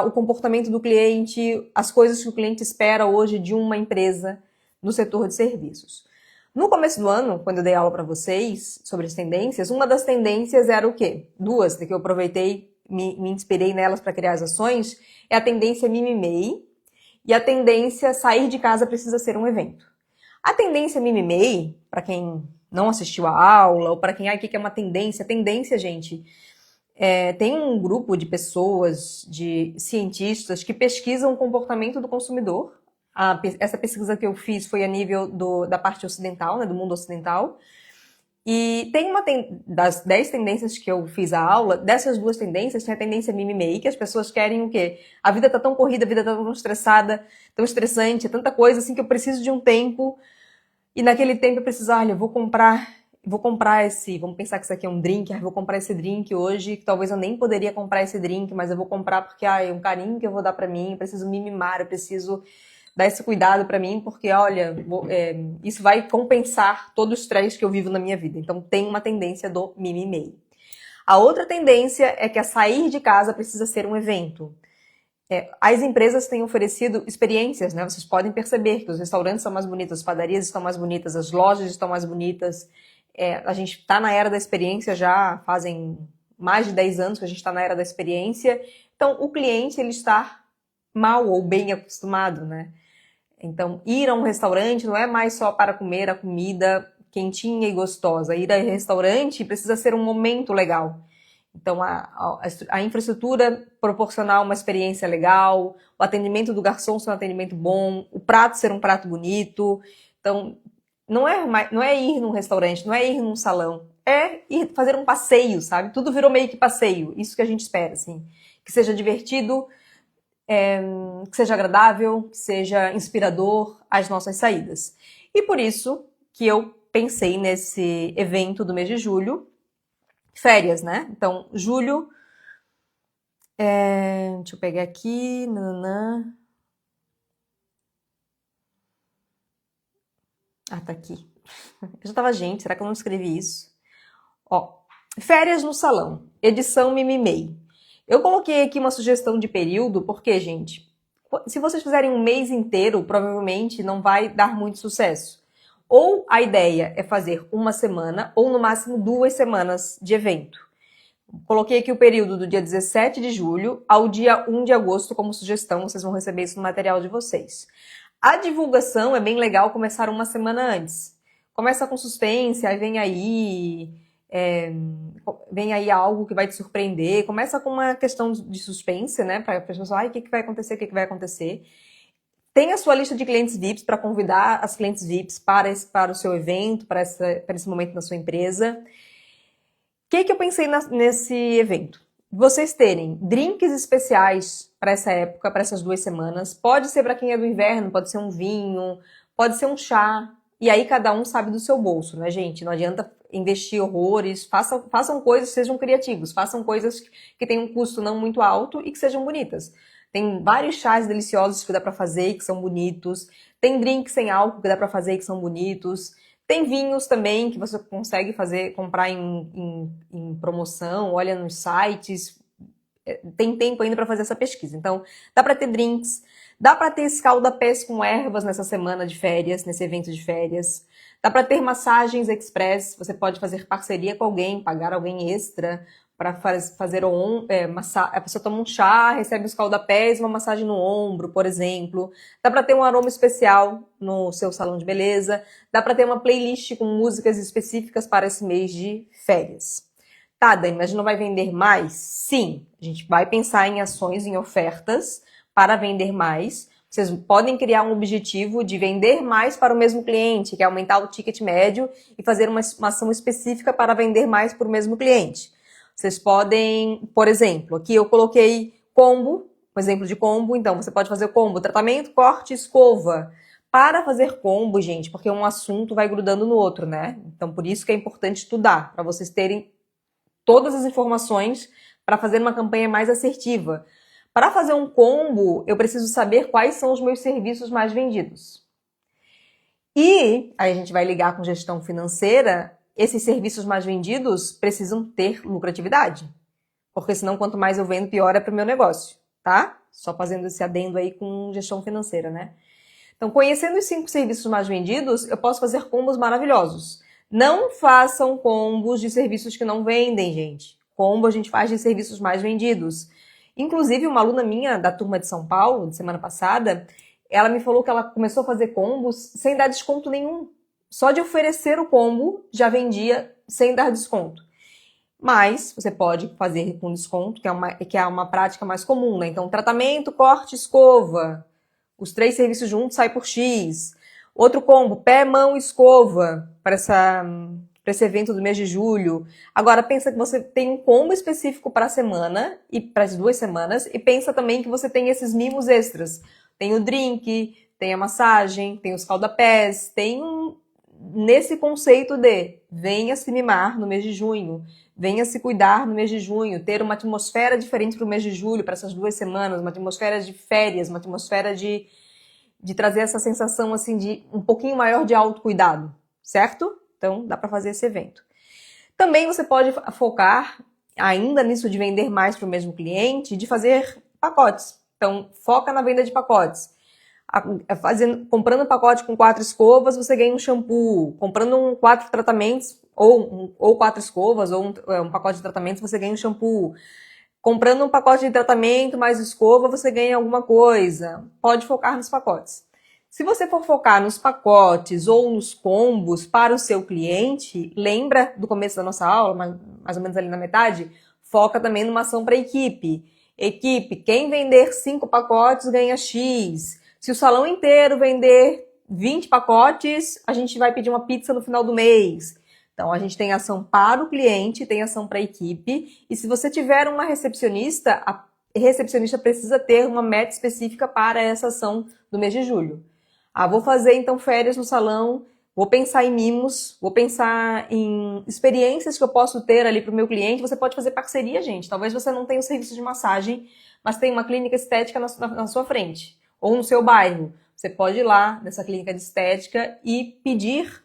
o comportamento do cliente, as coisas que o cliente espera hoje de uma empresa no setor de serviços. No começo do ano, quando eu dei aula para vocês sobre as tendências, uma das tendências era o quê? Duas, que eu aproveitei, me inspirei nelas para criar as ações, é a tendência Mimimei e a tendência Sair de Casa Precisa Ser um Evento. A tendência Mimimei, para quem não assistiu a aula, ou para quem, o que é uma tendência? Tendência, gente, tem um grupo de pessoas, de cientistas, que pesquisam o comportamento do consumidor. Essa pesquisa que eu fiz foi a nível da parte ocidental, né, do mundo ocidental. E das 10 tendências que eu fiz a aula, dessas 2 tendências, tem a tendência Mimimei, que as pessoas querem o quê? A vida tá tão corrida, a vida tá tão estressada, tão estressante, é tanta coisa assim que eu preciso de um tempo. E naquele tempo eu preciso, eu vou comprar vamos pensar que isso aqui é um drink, vou comprar esse drink hoje, que talvez eu nem poderia comprar esse drink, mas eu vou comprar porque é um carinho que eu vou dar pra mim, eu preciso me mimar, eu preciso dar esse cuidado pra mim, porque olha, isso vai compensar todo o estresse que eu vivo na minha vida. Então tem uma tendência do mimimei. A outra tendência é que a sair de casa precisa ser um evento. As empresas têm oferecido experiências, né? Vocês podem perceber que os restaurantes são mais bonitos, as padarias estão mais bonitas, as lojas estão mais bonitas. A gente está na era da experiência já fazem mais de 10 anos que a gente está na era da experiência. Então, o cliente ele está mal ou bem acostumado, né? Então, ir a um restaurante não é mais só para comer a comida quentinha e gostosa. Ir a um restaurante precisa ser um momento legal. Então, a infraestrutura proporcionar uma experiência legal, o atendimento do garçom ser um atendimento bom, o prato ser um prato bonito. Então, não é ir num restaurante, não é ir num salão, é ir fazer um passeio, sabe? Tudo virou meio que passeio, isso que a gente espera, assim. Que seja divertido, que seja agradável, que seja inspirador as nossas saídas. E por isso que eu pensei nesse evento do mês de julho, férias, né? Então, julho, deixa eu pegar aqui, tá aqui. Eu já tava, gente, será que eu não escrevi isso? Ó, férias no salão, edição Mimimei. Eu coloquei aqui uma sugestão de período, porque, gente, se vocês fizerem um mês inteiro, provavelmente não vai dar muito sucesso. Ou a ideia é fazer uma semana, ou no máximo 2 semanas de evento. Coloquei aqui o período do dia 17 de julho ao dia 1 de agosto como sugestão, vocês vão receber isso no material de vocês. A divulgação é bem legal começar uma semana antes. Começa com suspense, aí vem aí algo que vai te surpreender. Começa com uma questão de suspense, né? Para as pessoas, o que vai acontecer, o que vai acontecer. Tem a sua lista de clientes VIPs para convidar as clientes VIPs para o seu evento, para esse momento na sua empresa. que eu pensei nesse evento? Vocês terem drinks especiais para essa época, para essas 2 semanas. Pode ser para quem é do inverno, pode ser um vinho, pode ser um chá. E aí cada um sabe do seu bolso, né, gente? Não adianta investir horrores. Façam coisas, sejam criativos. Façam coisas que tenham um custo não muito alto e que sejam bonitas. Tem vários chás deliciosos que dá para fazer e que são bonitos. Tem drinks sem álcool que dá para fazer e que são bonitos. Tem vinhos também que você consegue comprar em promoção, olha nos sites. Tem tempo ainda para fazer essa pesquisa. Então, dá para ter drinks, dá para ter escalda-pés com ervas nessa semana de férias, nesse evento de férias. Dá para ter massagens express, você pode fazer parceria com alguém, pagar alguém extra para fazer a pessoa toma um chá, recebe os escalda-pés, uma massagem no ombro, por exemplo. Dá para ter um aroma especial no seu salão de beleza. Dá para ter uma playlist com músicas específicas para esse mês de férias. Tá, Dani, mas não vai vender mais? Sim, a gente vai pensar em ações, em ofertas para vender mais. Vocês podem criar um objetivo de vender mais para o mesmo cliente, que é aumentar o ticket médio e fazer uma ação específica para vender mais para o mesmo cliente. Vocês podem, por exemplo, aqui eu coloquei combo, um exemplo de combo, então você pode fazer combo, tratamento, corte, escova. Para fazer combo, gente, porque um assunto vai grudando no outro, né? Então por isso que é importante estudar, para vocês terem todas as informações para fazer uma campanha mais assertiva. Para fazer um combo, eu preciso saber quais são os meus serviços mais vendidos. E aí a gente vai ligar com gestão financeira. Esses serviços mais vendidos precisam ter lucratividade. Porque senão, quanto mais eu vendo, pior é para o meu negócio, tá? Só fazendo esse adendo aí com gestão financeira, né? Então, conhecendo os 5 serviços mais vendidos, eu posso fazer combos maravilhosos. Não façam combos de serviços que não vendem, gente. Combo a gente faz de serviços mais vendidos. Inclusive, uma aluna minha da turma de São Paulo, de semana passada, ela me falou que ela começou a fazer combos sem dar desconto nenhum. Só de oferecer o combo, já vendia sem dar desconto. Mas você pode fazer com desconto, que é uma prática mais comum, né? Então, tratamento, corte, escova. Os 3 serviços juntos saem por X. Outro combo, pé, mão, escova, para esse evento do mês de julho. Agora, pensa que você tem um combo específico para a semana, e para as 2 semanas, e pensa também que você tem esses mimos extras. Tem o drink, tem a massagem, tem os calda-pés, nesse conceito de venha se mimar no mês de junho, venha se cuidar no mês de junho, ter uma atmosfera diferente para o mês de julho, para essas 2 semanas, uma atmosfera de férias, uma atmosfera de trazer essa sensação assim de um pouquinho maior de autocuidado, certo? Então, dá para fazer esse evento. Também você pode focar ainda nisso de vender mais para o mesmo cliente, de fazer pacotes. Então, foca na venda de pacotes. Comprando um pacote com 4 escovas, você ganha um shampoo. Comprando 4 tratamentos, ou 4 escovas, ou um pacote de tratamentos, você ganha um shampoo. Comprando um pacote de tratamento mais escova, você ganha alguma coisa. Pode focar nos pacotes. Se você for focar nos pacotes ou nos combos para o seu cliente, lembra do começo da nossa aula, mais ou menos ali na metade? Foca também numa ação para a equipe. Equipe, quem vender 5 pacotes ganha X. Se o salão inteiro vender 20 pacotes, a gente vai pedir uma pizza no final do mês. Então, a gente tem ação para o cliente, tem ação para a equipe. E se você tiver uma recepcionista, a recepcionista precisa ter uma meta específica para essa ação do mês de julho. Vou fazer, então, férias no salão, vou pensar em mimos, vou pensar em experiências que eu posso ter ali para o meu cliente. Você pode fazer parceria, gente. Talvez você não tenha o serviço de massagem, mas tem uma clínica estética na sua frente, ou no seu bairro. Você pode ir lá nessa clínica de estética e pedir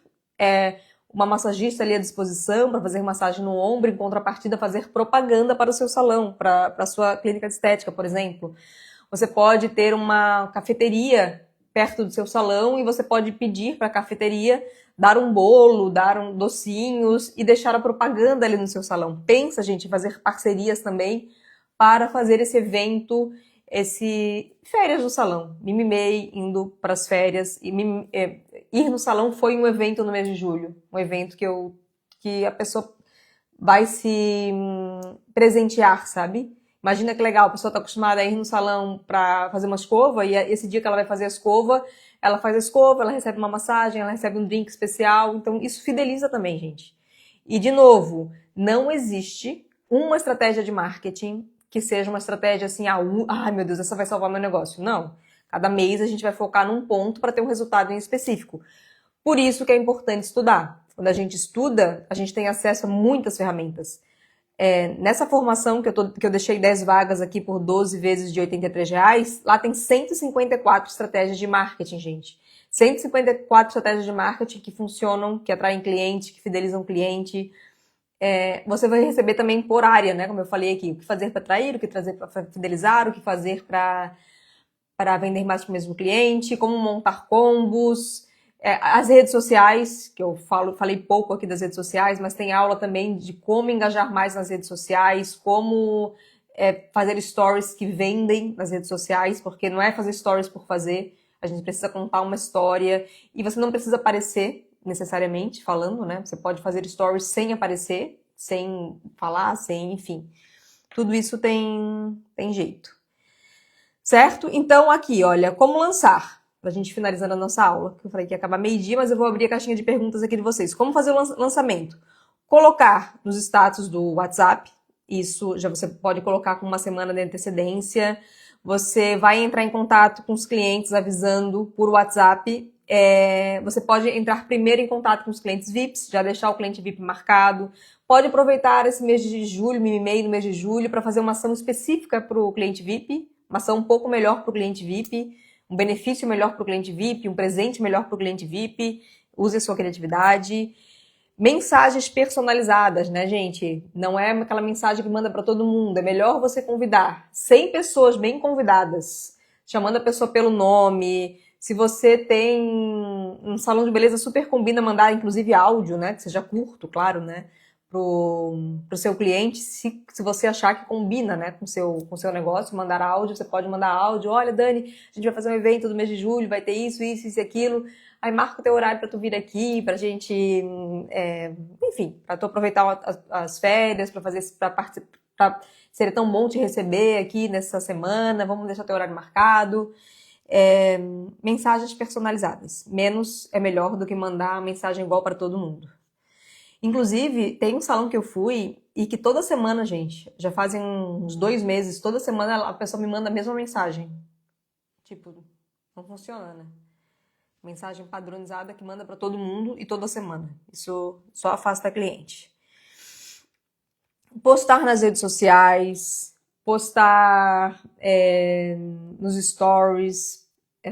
uma massagista ali à disposição para fazer massagem no ombro, em contrapartida fazer propaganda para o seu salão, para a sua clínica de estética, por exemplo. Você pode ter uma cafeteria perto do seu salão e você pode pedir para a cafeteria dar um bolo, dar docinhos e deixar a propaganda ali no seu salão. Pensa, gente, em fazer parcerias também para fazer esse evento, férias no salão. Me mimei indo para as férias e ir no salão foi um evento no mês de julho, um evento que a pessoa vai se presentear, sabe? Imagina que legal, a pessoa está acostumada a ir no salão para fazer uma escova e esse dia que ela vai fazer a escova, ela faz a escova, ela recebe uma massagem, ela recebe um drink especial, então isso fideliza também, gente. E, de novo, não existe uma estratégia de marketing que seja uma estratégia assim, ai meu Deus, essa vai salvar meu negócio. Não. Cada mês a gente vai focar num ponto para ter um resultado em específico. Por isso que é importante estudar. Quando a gente estuda, a gente tem acesso a muitas ferramentas. Nessa formação que eu deixei 10 vagas aqui por 12 vezes de R$ 83, lá tem 154 estratégias de marketing, gente. 154 estratégias de marketing que funcionam, que atraem cliente, que fidelizam cliente. Você vai receber também por área, né? Como eu falei aqui, o que fazer para atrair, o que trazer para fidelizar, o que fazer para vender mais para o mesmo cliente, como montar combos. As redes sociais, que eu falei pouco aqui das redes sociais, mas tem aula também de como engajar mais nas redes sociais, como fazer stories que vendem nas redes sociais, porque não é fazer stories por fazer, a gente precisa contar uma história e você não precisa aparecer necessariamente falando, né? Você pode fazer stories sem aparecer, sem falar, enfim. Tudo isso tem jeito. Certo? Então aqui, olha, como lançar? Pra gente finalizando a nossa aula, que eu falei que ia acabar meio-dia, mas eu vou abrir a caixinha de perguntas aqui de vocês. Como fazer o lançamento? Colocar nos status do WhatsApp, isso já você pode colocar com uma semana de antecedência. Você vai entrar em contato com os clientes avisando por WhatsApp. Você pode entrar primeiro em contato com os clientes VIPs, já deixar o cliente VIP marcado. Pode aproveitar esse mês de julho, meio do mês de julho, para fazer uma ação específica para o cliente VIP, uma ação um pouco melhor para o cliente VIP, um benefício melhor para o cliente VIP, um presente melhor para o cliente VIP. Use a sua criatividade. Mensagens personalizadas, né, gente? Não é aquela mensagem que manda para todo mundo. É melhor você convidar 100 pessoas bem convidadas, chamando a pessoa pelo nome. Se você tem um salão de beleza, super combina mandar, inclusive, áudio, né? Que seja curto, claro, né? Pro seu cliente, se você achar que combina, né, com o seu negócio, mandar áudio, você pode mandar áudio. Olha, Dani, a gente vai fazer um evento do mês de julho, vai ter isso e aquilo. Aí marca o teu horário para tu vir aqui, pra gente, enfim, para tu aproveitar as férias, para participar, seria tão bom te receber aqui nessa semana, vamos deixar teu horário marcado. Mensagens personalizadas. Menos é melhor do que mandar mensagem igual para todo mundo. Inclusive, tem um salão que eu fui e que toda semana, gente, já fazem uns 2 meses, toda semana a pessoa me manda a mesma mensagem. Tipo, não funciona, né? Mensagem padronizada que manda para todo mundo e toda semana. Isso só afasta cliente. Postar nas redes sociais, postar nos stories,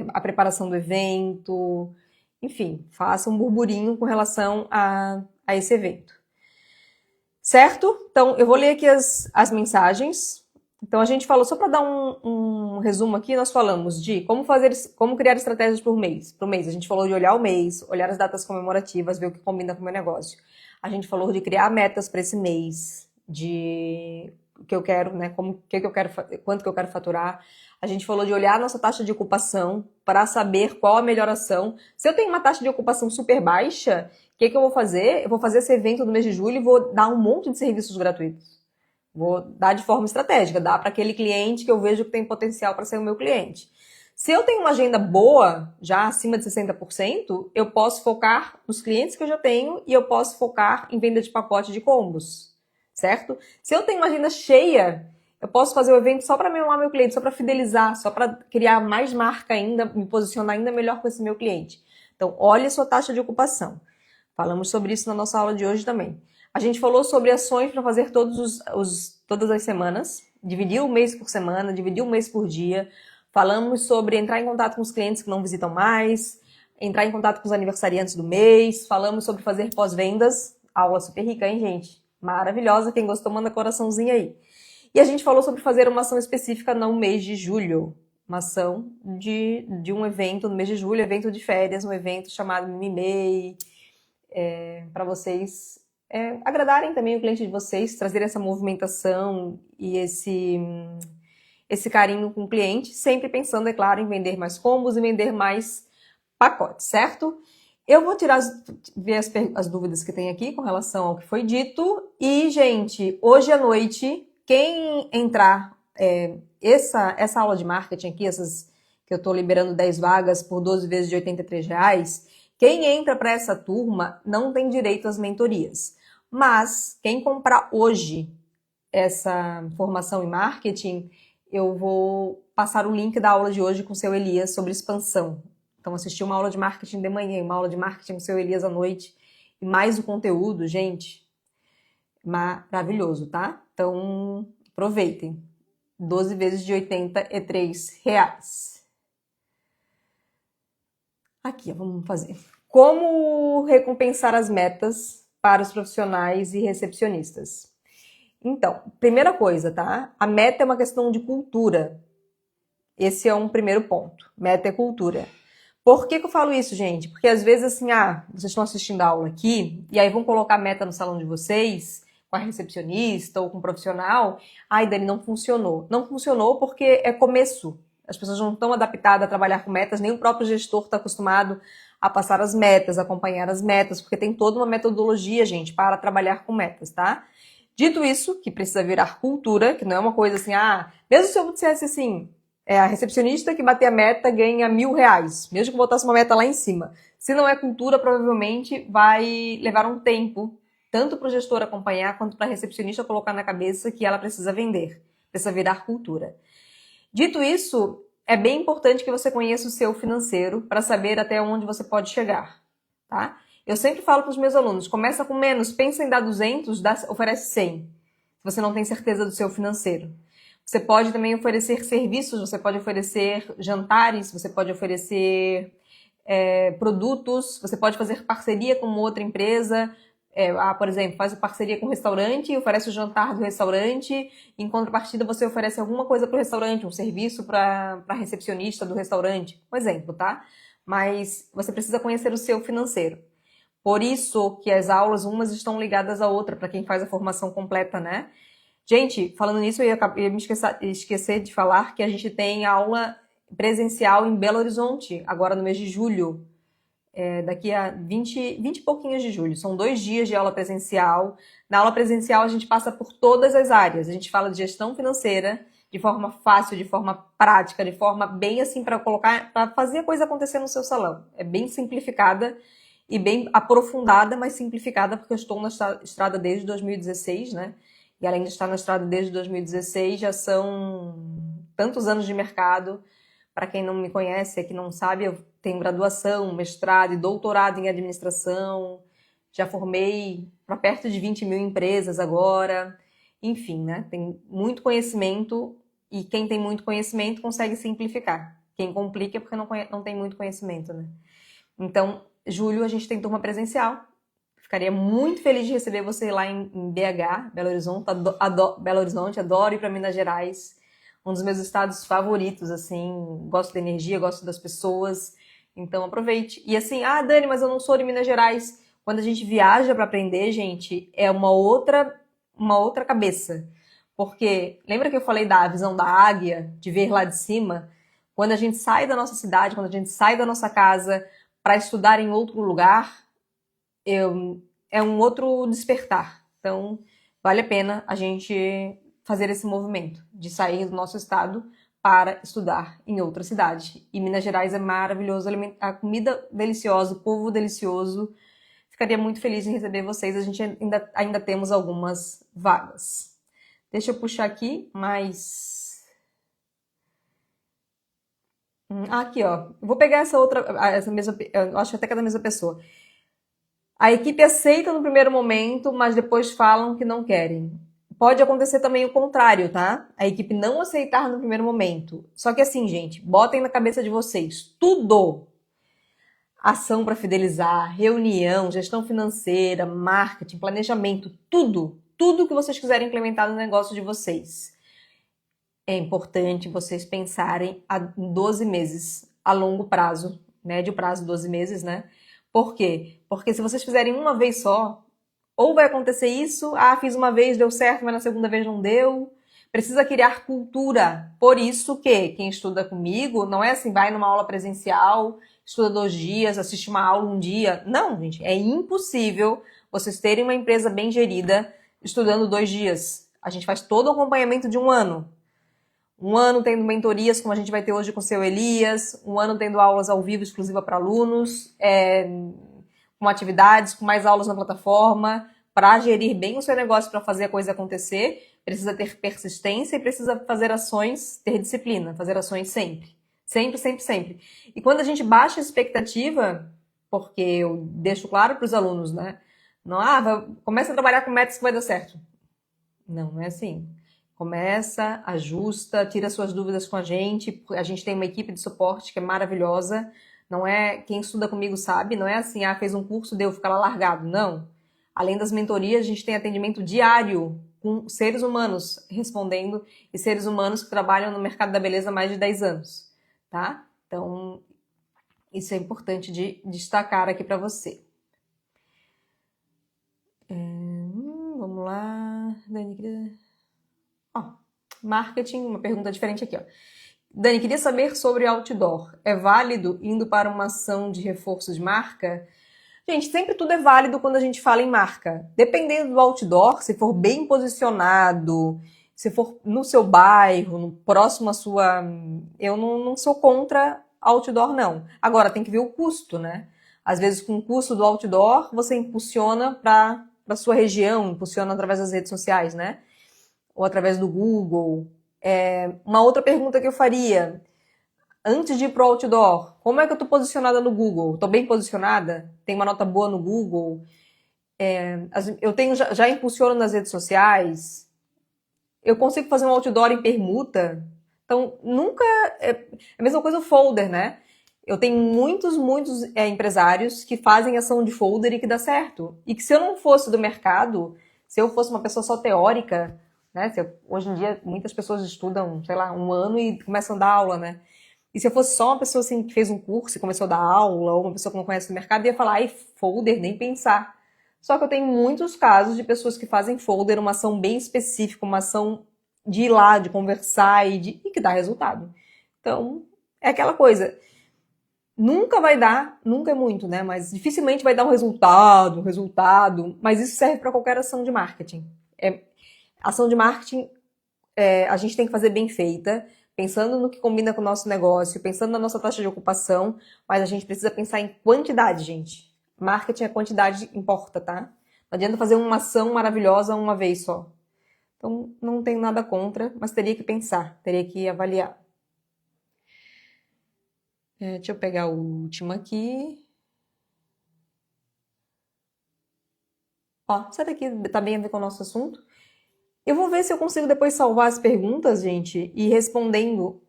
a preparação do evento, enfim, faça um burburinho com relação a esse evento. Certo? Então, eu vou ler aqui as mensagens. Então, a gente falou, só para dar um resumo aqui, nós falamos de como criar estratégias por mês. A gente falou de olhar o mês, olhar as datas comemorativas, ver o que combina com o meu negócio. A gente falou de criar metas para esse mês, de o que eu quero, né? Quanto que eu quero faturar. A gente falou de olhar a nossa taxa de ocupação para saber qual a melhor ação. Se eu tenho uma taxa de ocupação super baixa, o que eu vou fazer? Eu vou fazer esse evento no mês de julho e vou dar um monte de serviços gratuitos. Vou dar de forma estratégica, dar para aquele cliente que eu vejo que tem potencial para ser o meu cliente. Se eu tenho uma agenda boa, já acima de 60%, eu posso focar nos clientes que eu já tenho e eu posso focar em venda de pacote de combos, certo? Se eu tenho uma agenda cheia, eu posso fazer o evento só para mimar meu cliente, só para fidelizar, só para criar mais marca ainda, me posicionar ainda melhor com esse meu cliente. Então, olhe a sua taxa de ocupação. Falamos sobre isso na nossa aula de hoje também. A gente falou sobre ações para fazer todas as semanas, dividir o mês por semana, dividir o mês por dia. Falamos sobre entrar em contato com os clientes que não visitam mais, entrar em contato com os aniversariantes do mês. Falamos sobre fazer pós-vendas. Aula super rica, hein, gente? Maravilhosa. Quem gostou, manda coraçãozinho aí. E a gente falou sobre fazer uma ação específica no mês de julho. Uma ação de um evento no mês de julho, evento de férias, um evento chamado Mimei, para vocês agradarem também o cliente de vocês, trazerem essa movimentação e esse carinho com o cliente, sempre pensando, é claro, em vender mais combos e vender mais pacotes, certo? Eu vou ver as dúvidas que tem aqui com relação ao que foi dito. E, gente, hoje à noite, quem entrar essa aula de marketing aqui, essas que eu estou liberando 10 vagas por 12 vezes de R$ 83, quem entra para essa turma não tem direito às mentorias. Mas quem comprar hoje essa formação em marketing, eu vou passar o link da aula de hoje com o seu Elias sobre expansão. Então, assistir uma aula de marketing de manhã e uma aula de marketing com o seu Elias à noite, e mais o conteúdo, gente, maravilhoso, tá? Então, aproveitem. 12 vezes de R$ 83. Aqui, vamos fazer. Como recompensar as metas para os profissionais e recepcionistas? Então, primeira coisa, tá? A meta é uma questão de cultura. Esse é um primeiro ponto. Meta é cultura. Por que eu falo isso, gente? Porque às vezes, assim, vocês estão assistindo a aula aqui, e aí vão colocar a meta no salão de vocês, com a recepcionista ou com o profissional. Ai, Dani, não funcionou. Não funcionou porque é começo. As pessoas não estão adaptadas a trabalhar com metas, nem o próprio gestor está acostumado a passar as metas, acompanhar as metas, porque tem toda uma metodologia, gente, para trabalhar com metas, tá? Dito isso, que precisa virar cultura, que não é uma coisa assim, mesmo se eu dissesse assim, a recepcionista que bater a meta ganha R$ 1.000, mesmo que botasse uma meta lá em cima. Se não é cultura, provavelmente vai levar um tempo, tanto para o gestor acompanhar, quanto para a recepcionista colocar na cabeça que ela precisa vender, precisa virar cultura. Dito isso, é bem importante que você conheça o seu financeiro para saber até onde você pode chegar, tá? Eu sempre falo para os meus alunos, começa com menos, pensa em dar 200, oferece 100, se você não tem certeza do seu financeiro. Você pode também oferecer serviços, você pode oferecer jantares, você pode oferecer produtos, você pode fazer parceria com outra empresa, por exemplo, faz parceria com um restaurante e oferece o jantar do restaurante, em contrapartida você oferece alguma coisa para o restaurante, um serviço para a recepcionista do restaurante, um exemplo, tá? Mas você precisa conhecer o seu financeiro. Por isso que as aulas, umas estão ligadas à outra, para quem faz a formação completa, né? Gente, falando nisso, eu ia me esquecer de falar que a gente tem aula presencial em Belo Horizonte, agora no mês de julho, daqui a 20 e pouquinhos de julho. São 2 dias de aula presencial. Na aula presencial a gente passa por todas as áreas. A gente fala de gestão financeira de forma fácil, de forma prática, de forma bem assim para fazer a coisa acontecer no seu salão. É bem simplificada e bem aprofundada, mas simplificada, porque eu estou na estrada desde 2016, né? E além de estar na estrada desde 2016, já são tantos anos de mercado. Para quem não me conhece, que não sabe, eu tenho graduação, mestrado e doutorado em administração. Já formei para perto de 20 mil empresas agora. Enfim, né? Tem muito conhecimento e quem tem muito conhecimento consegue simplificar. Quem complica é porque não tem muito conhecimento, né? Então, julho a gente tem turma presencial. Ficaria muito feliz de receber você lá em BH, Belo Horizonte, adoro ir para Minas Gerais. Um dos meus estados favoritos, assim, gosto da energia, gosto das pessoas, então aproveite. E assim, Dani, mas eu não sou de Minas Gerais. Quando a gente viaja para aprender, gente, é uma outra cabeça. Porque, lembra que eu falei da visão da águia, de ver lá de cima? Quando a gente sai da nossa cidade, quando a gente sai da nossa casa para estudar em outro lugar, é um outro despertar. Então, vale a pena a gente fazer esse movimento de sair do nosso estado para estudar em outra cidade. E Minas Gerais é maravilhoso, a comida deliciosa, o povo delicioso. Ficaria muito feliz em receber vocês. A gente ainda temos algumas vagas. Deixa eu puxar aqui, aqui, ó. Vou pegar essa mesma, eu acho até que é da mesma pessoa. A equipe aceita no primeiro momento, mas depois falam que não querem. Pode acontecer também o contrário, tá? A equipe não aceitar no primeiro momento. Só que assim, gente, botem na cabeça de vocês, tudo. Ação para fidelizar, reunião, gestão financeira, marketing, planejamento, tudo que vocês quiserem implementar no negócio de vocês. É importante vocês pensarem em 12 meses, a longo prazo, médio prazo, 12 meses, né? Por quê? Porque se vocês fizerem uma vez só, ou vai acontecer isso, fiz uma vez, deu certo, mas na segunda vez não deu. Precisa criar cultura. Por isso que quem estuda comigo não é assim, vai numa aula presencial, estuda 2 dias, assiste uma aula um dia. Não, gente, é impossível vocês terem uma empresa bem gerida estudando 2 dias. A gente faz todo o acompanhamento de 1 ano. 1 ano tendo mentorias, como a gente vai ter hoje com o seu Elias, 1 ano tendo aulas ao vivo exclusiva para alunos, com atividades, com mais aulas na plataforma, para gerir bem o seu negócio, para fazer a coisa acontecer, precisa ter persistência e precisa fazer ações, ter disciplina, fazer ações sempre. Sempre, sempre, sempre. E quando a gente baixa a expectativa, porque eu deixo claro para os alunos, né? Não, começa a trabalhar com metas que vai dar certo. Não, não é assim. Começa, ajusta, tira suas dúvidas com a gente. A gente tem uma equipe de suporte que é maravilhosa. Não é quem estuda comigo sabe, não é assim, fez um curso, deu, fica lá largado. Não. Além das mentorias, a gente tem atendimento diário com seres humanos respondendo e seres humanos que trabalham no mercado da beleza há mais de 10 anos, tá? Então, isso é importante de destacar aqui para você. Vamos lá. Marketing, uma pergunta diferente aqui, ó. Dani, queria saber sobre outdoor. É válido indo para uma ação de reforço de marca? Gente, sempre tudo é válido quando a gente fala em marca. Dependendo do outdoor, se for bem posicionado, se for no seu bairro, no próximo à sua... Eu não sou contra outdoor, não. Agora, tem que ver o custo, né? Às vezes, com o custo do outdoor, você impulsiona para a sua região, impulsiona através das redes sociais, né? Ou através do Google. Uma outra pergunta que eu faria, antes de ir pro outdoor, como é que eu tô posicionada no Google? Tô bem posicionada? Tenho uma nota boa no Google? Eu já impulsiono nas redes sociais? Eu consigo fazer um outdoor em permuta? Então, nunca... É a mesma coisa o folder, né? Eu tenho muitos empresários que fazem ação de folder e que dá certo. E que se eu não fosse do mercado, se eu fosse uma pessoa só teórica, né? Hoje em dia, muitas pessoas estudam, sei lá, 1 ano e começam a dar aula, né? E se eu fosse só uma pessoa assim, que fez um curso e começou a dar aula, ou uma pessoa que não conhece o mercado, ia falar, folder, nem pensar. Só que eu tenho muitos casos de pessoas que fazem folder, uma ação bem específica, uma ação de ir lá, de conversar e que dá resultado. Então, é aquela coisa. Nunca vai dar, nunca é muito, né? Mas dificilmente vai dar um resultado, mas isso serve para qualquer ação de marketing. Ação de marketing, a gente tem que fazer bem feita, pensando no que combina com o nosso negócio, pensando na nossa taxa de ocupação, mas a gente precisa pensar em quantidade, gente. Marketing, a quantidade importa, tá? Não adianta fazer uma ação maravilhosa uma vez só. Então, não tenho nada contra, mas teria que pensar, teria que avaliar. Deixa eu pegar o último aqui. Ó, essa daqui tá bem a ver com o nosso assunto. Eu vou ver se eu consigo depois salvar as perguntas, gente, e respondendo.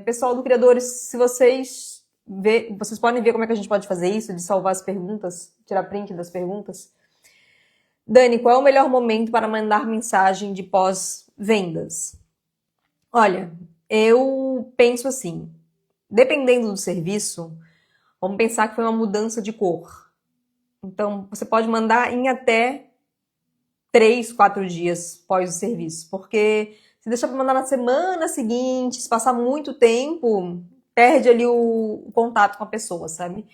Pessoal do Criadores, se vocês podem ver como é que a gente pode fazer isso, de salvar as perguntas, tirar print das perguntas. Dani, qual é o melhor momento para mandar mensagem de pós-vendas? Olha, eu penso assim, dependendo do serviço, vamos pensar que foi uma mudança de cor. Então, você pode mandar em até 3, 4 dias pós o serviço, porque se deixar para mandar na semana seguinte, se passar muito tempo, perde ali o contato com a pessoa, sabe?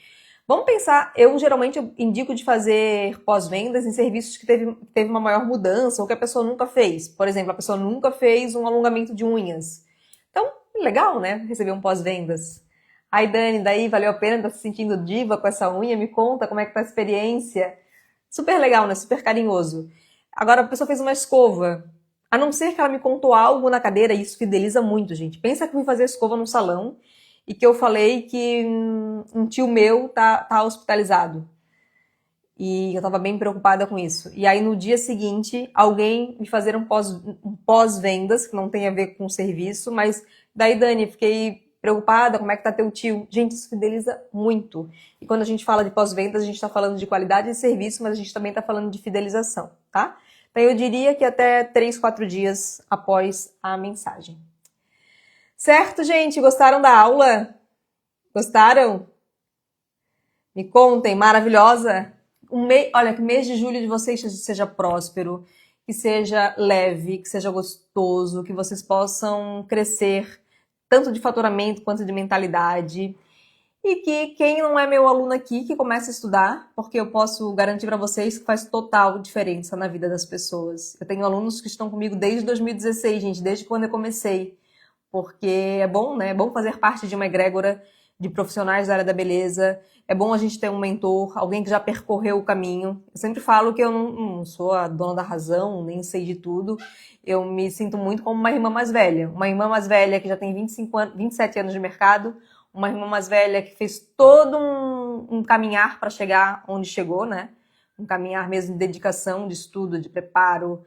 Vamos pensar, eu geralmente indico de fazer pós-vendas em serviços que teve uma maior mudança ou que a pessoa nunca fez. Por exemplo, a pessoa nunca fez um alongamento de unhas. Então, legal, né? Receber um pós-vendas. Aí, Dani, daí valeu a pena? Tá se sentindo diva com essa unha? Me conta como é que tá a experiência. Super legal, né? Super carinhoso. Agora, a pessoa fez uma escova. A não ser que ela me contou algo na cadeira, e isso fideliza muito, gente. Pensa que eu fui fazer escova no salão e que eu falei que um tio meu tá hospitalizado. E eu tava bem preocupada com isso. E aí, no dia seguinte, alguém me fazer um pós-vendas, que não tem a ver com o serviço, mas daí, Dani, fiquei preocupada, como é que tá teu tio? Gente, isso fideliza muito. E quando a gente fala de pós-vendas, a gente tá falando de qualidade de serviço, mas a gente também tá falando de fidelização, tá? Então, eu diria que até 3, 4 dias após a mensagem. Certo, gente? Gostaram da aula? Gostaram? Me contem, maravilhosa? Olha, que o mês de julho de vocês seja próspero, que seja leve, que seja gostoso, que vocês possam crescer tanto de faturamento quanto de mentalidade. E que quem não é meu aluno aqui, que comece a estudar, porque eu posso garantir para vocês que faz total diferença na vida das pessoas. Eu tenho alunos que estão comigo desde 2016, gente, desde quando eu comecei. Porque é bom, né? É bom fazer parte de uma egrégora de profissionais da área da beleza. É bom a gente ter um mentor, alguém que já percorreu o caminho. Eu sempre falo que eu não sou a dona da razão, nem sei de tudo. Eu me sinto muito como uma irmã mais velha. Uma irmã mais velha que já tem 25 anos, 27 anos de mercado. Uma irmã mais velha que fez todo um caminhar para chegar onde chegou, né? Um caminhar mesmo de dedicação, de estudo, de preparo.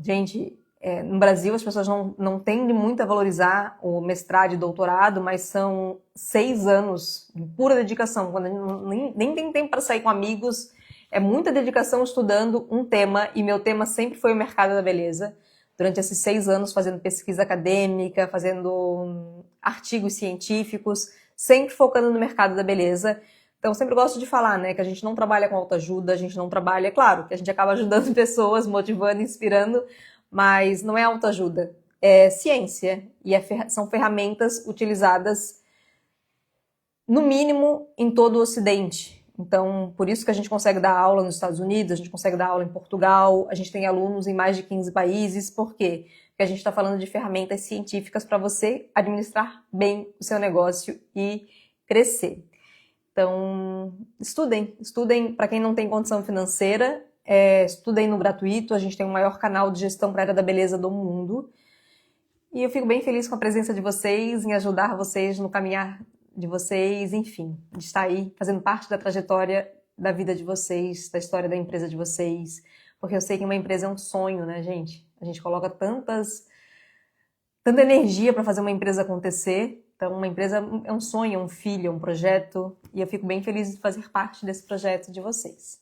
Gente, no Brasil as pessoas não tendem muito a valorizar o mestrado e doutorado, mas são 6 anos de pura dedicação. Quando a gente nem tem tempo para sair com amigos, é muita dedicação estudando um tema, e meu tema sempre foi o mercado da beleza. Durante esses 6 anos fazendo pesquisa acadêmica, fazendo artigos científicos, sempre focando no mercado da beleza. Então, eu sempre gosto de falar, né, que a gente não trabalha com autoajuda, a gente não trabalha, claro, que a gente acaba ajudando pessoas, motivando, inspirando, mas não é autoajuda, é ciência e são ferramentas utilizadas, no mínimo, em todo o Ocidente. Então, por isso que a gente consegue dar aula nos Estados Unidos, a gente consegue dar aula em Portugal, a gente tem alunos em mais de 15 países. Por quê? Porque a gente está falando de ferramentas científicas para você administrar bem o seu negócio e crescer. Então, estudem para quem não tem condição financeira, estudem no gratuito, a gente tem o maior canal de gestão para a área da beleza do mundo. E eu fico bem feliz com a presença de vocês, em ajudar vocês no caminhar de vocês, enfim, de estar aí fazendo parte da trajetória da vida de vocês, da história da empresa de vocês, porque eu sei que uma empresa é um sonho, né, gente? A gente coloca tanta energia para fazer uma empresa acontecer. Então, uma empresa é um sonho, é um filho, é um projeto, e eu fico bem feliz de fazer parte desse projeto de vocês.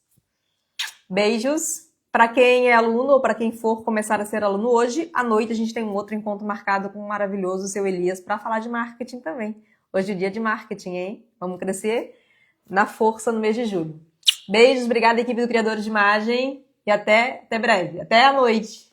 Beijos! Para quem é aluno ou para quem for começar a ser aluno hoje, à noite a gente tem um outro encontro marcado com o maravilhoso seu Elias para falar de marketing também. Hoje é o dia de marketing, hein? Vamos crescer na força no mês de julho. Beijos, obrigada equipe do Criadores de Imagem e até breve. Até à noite!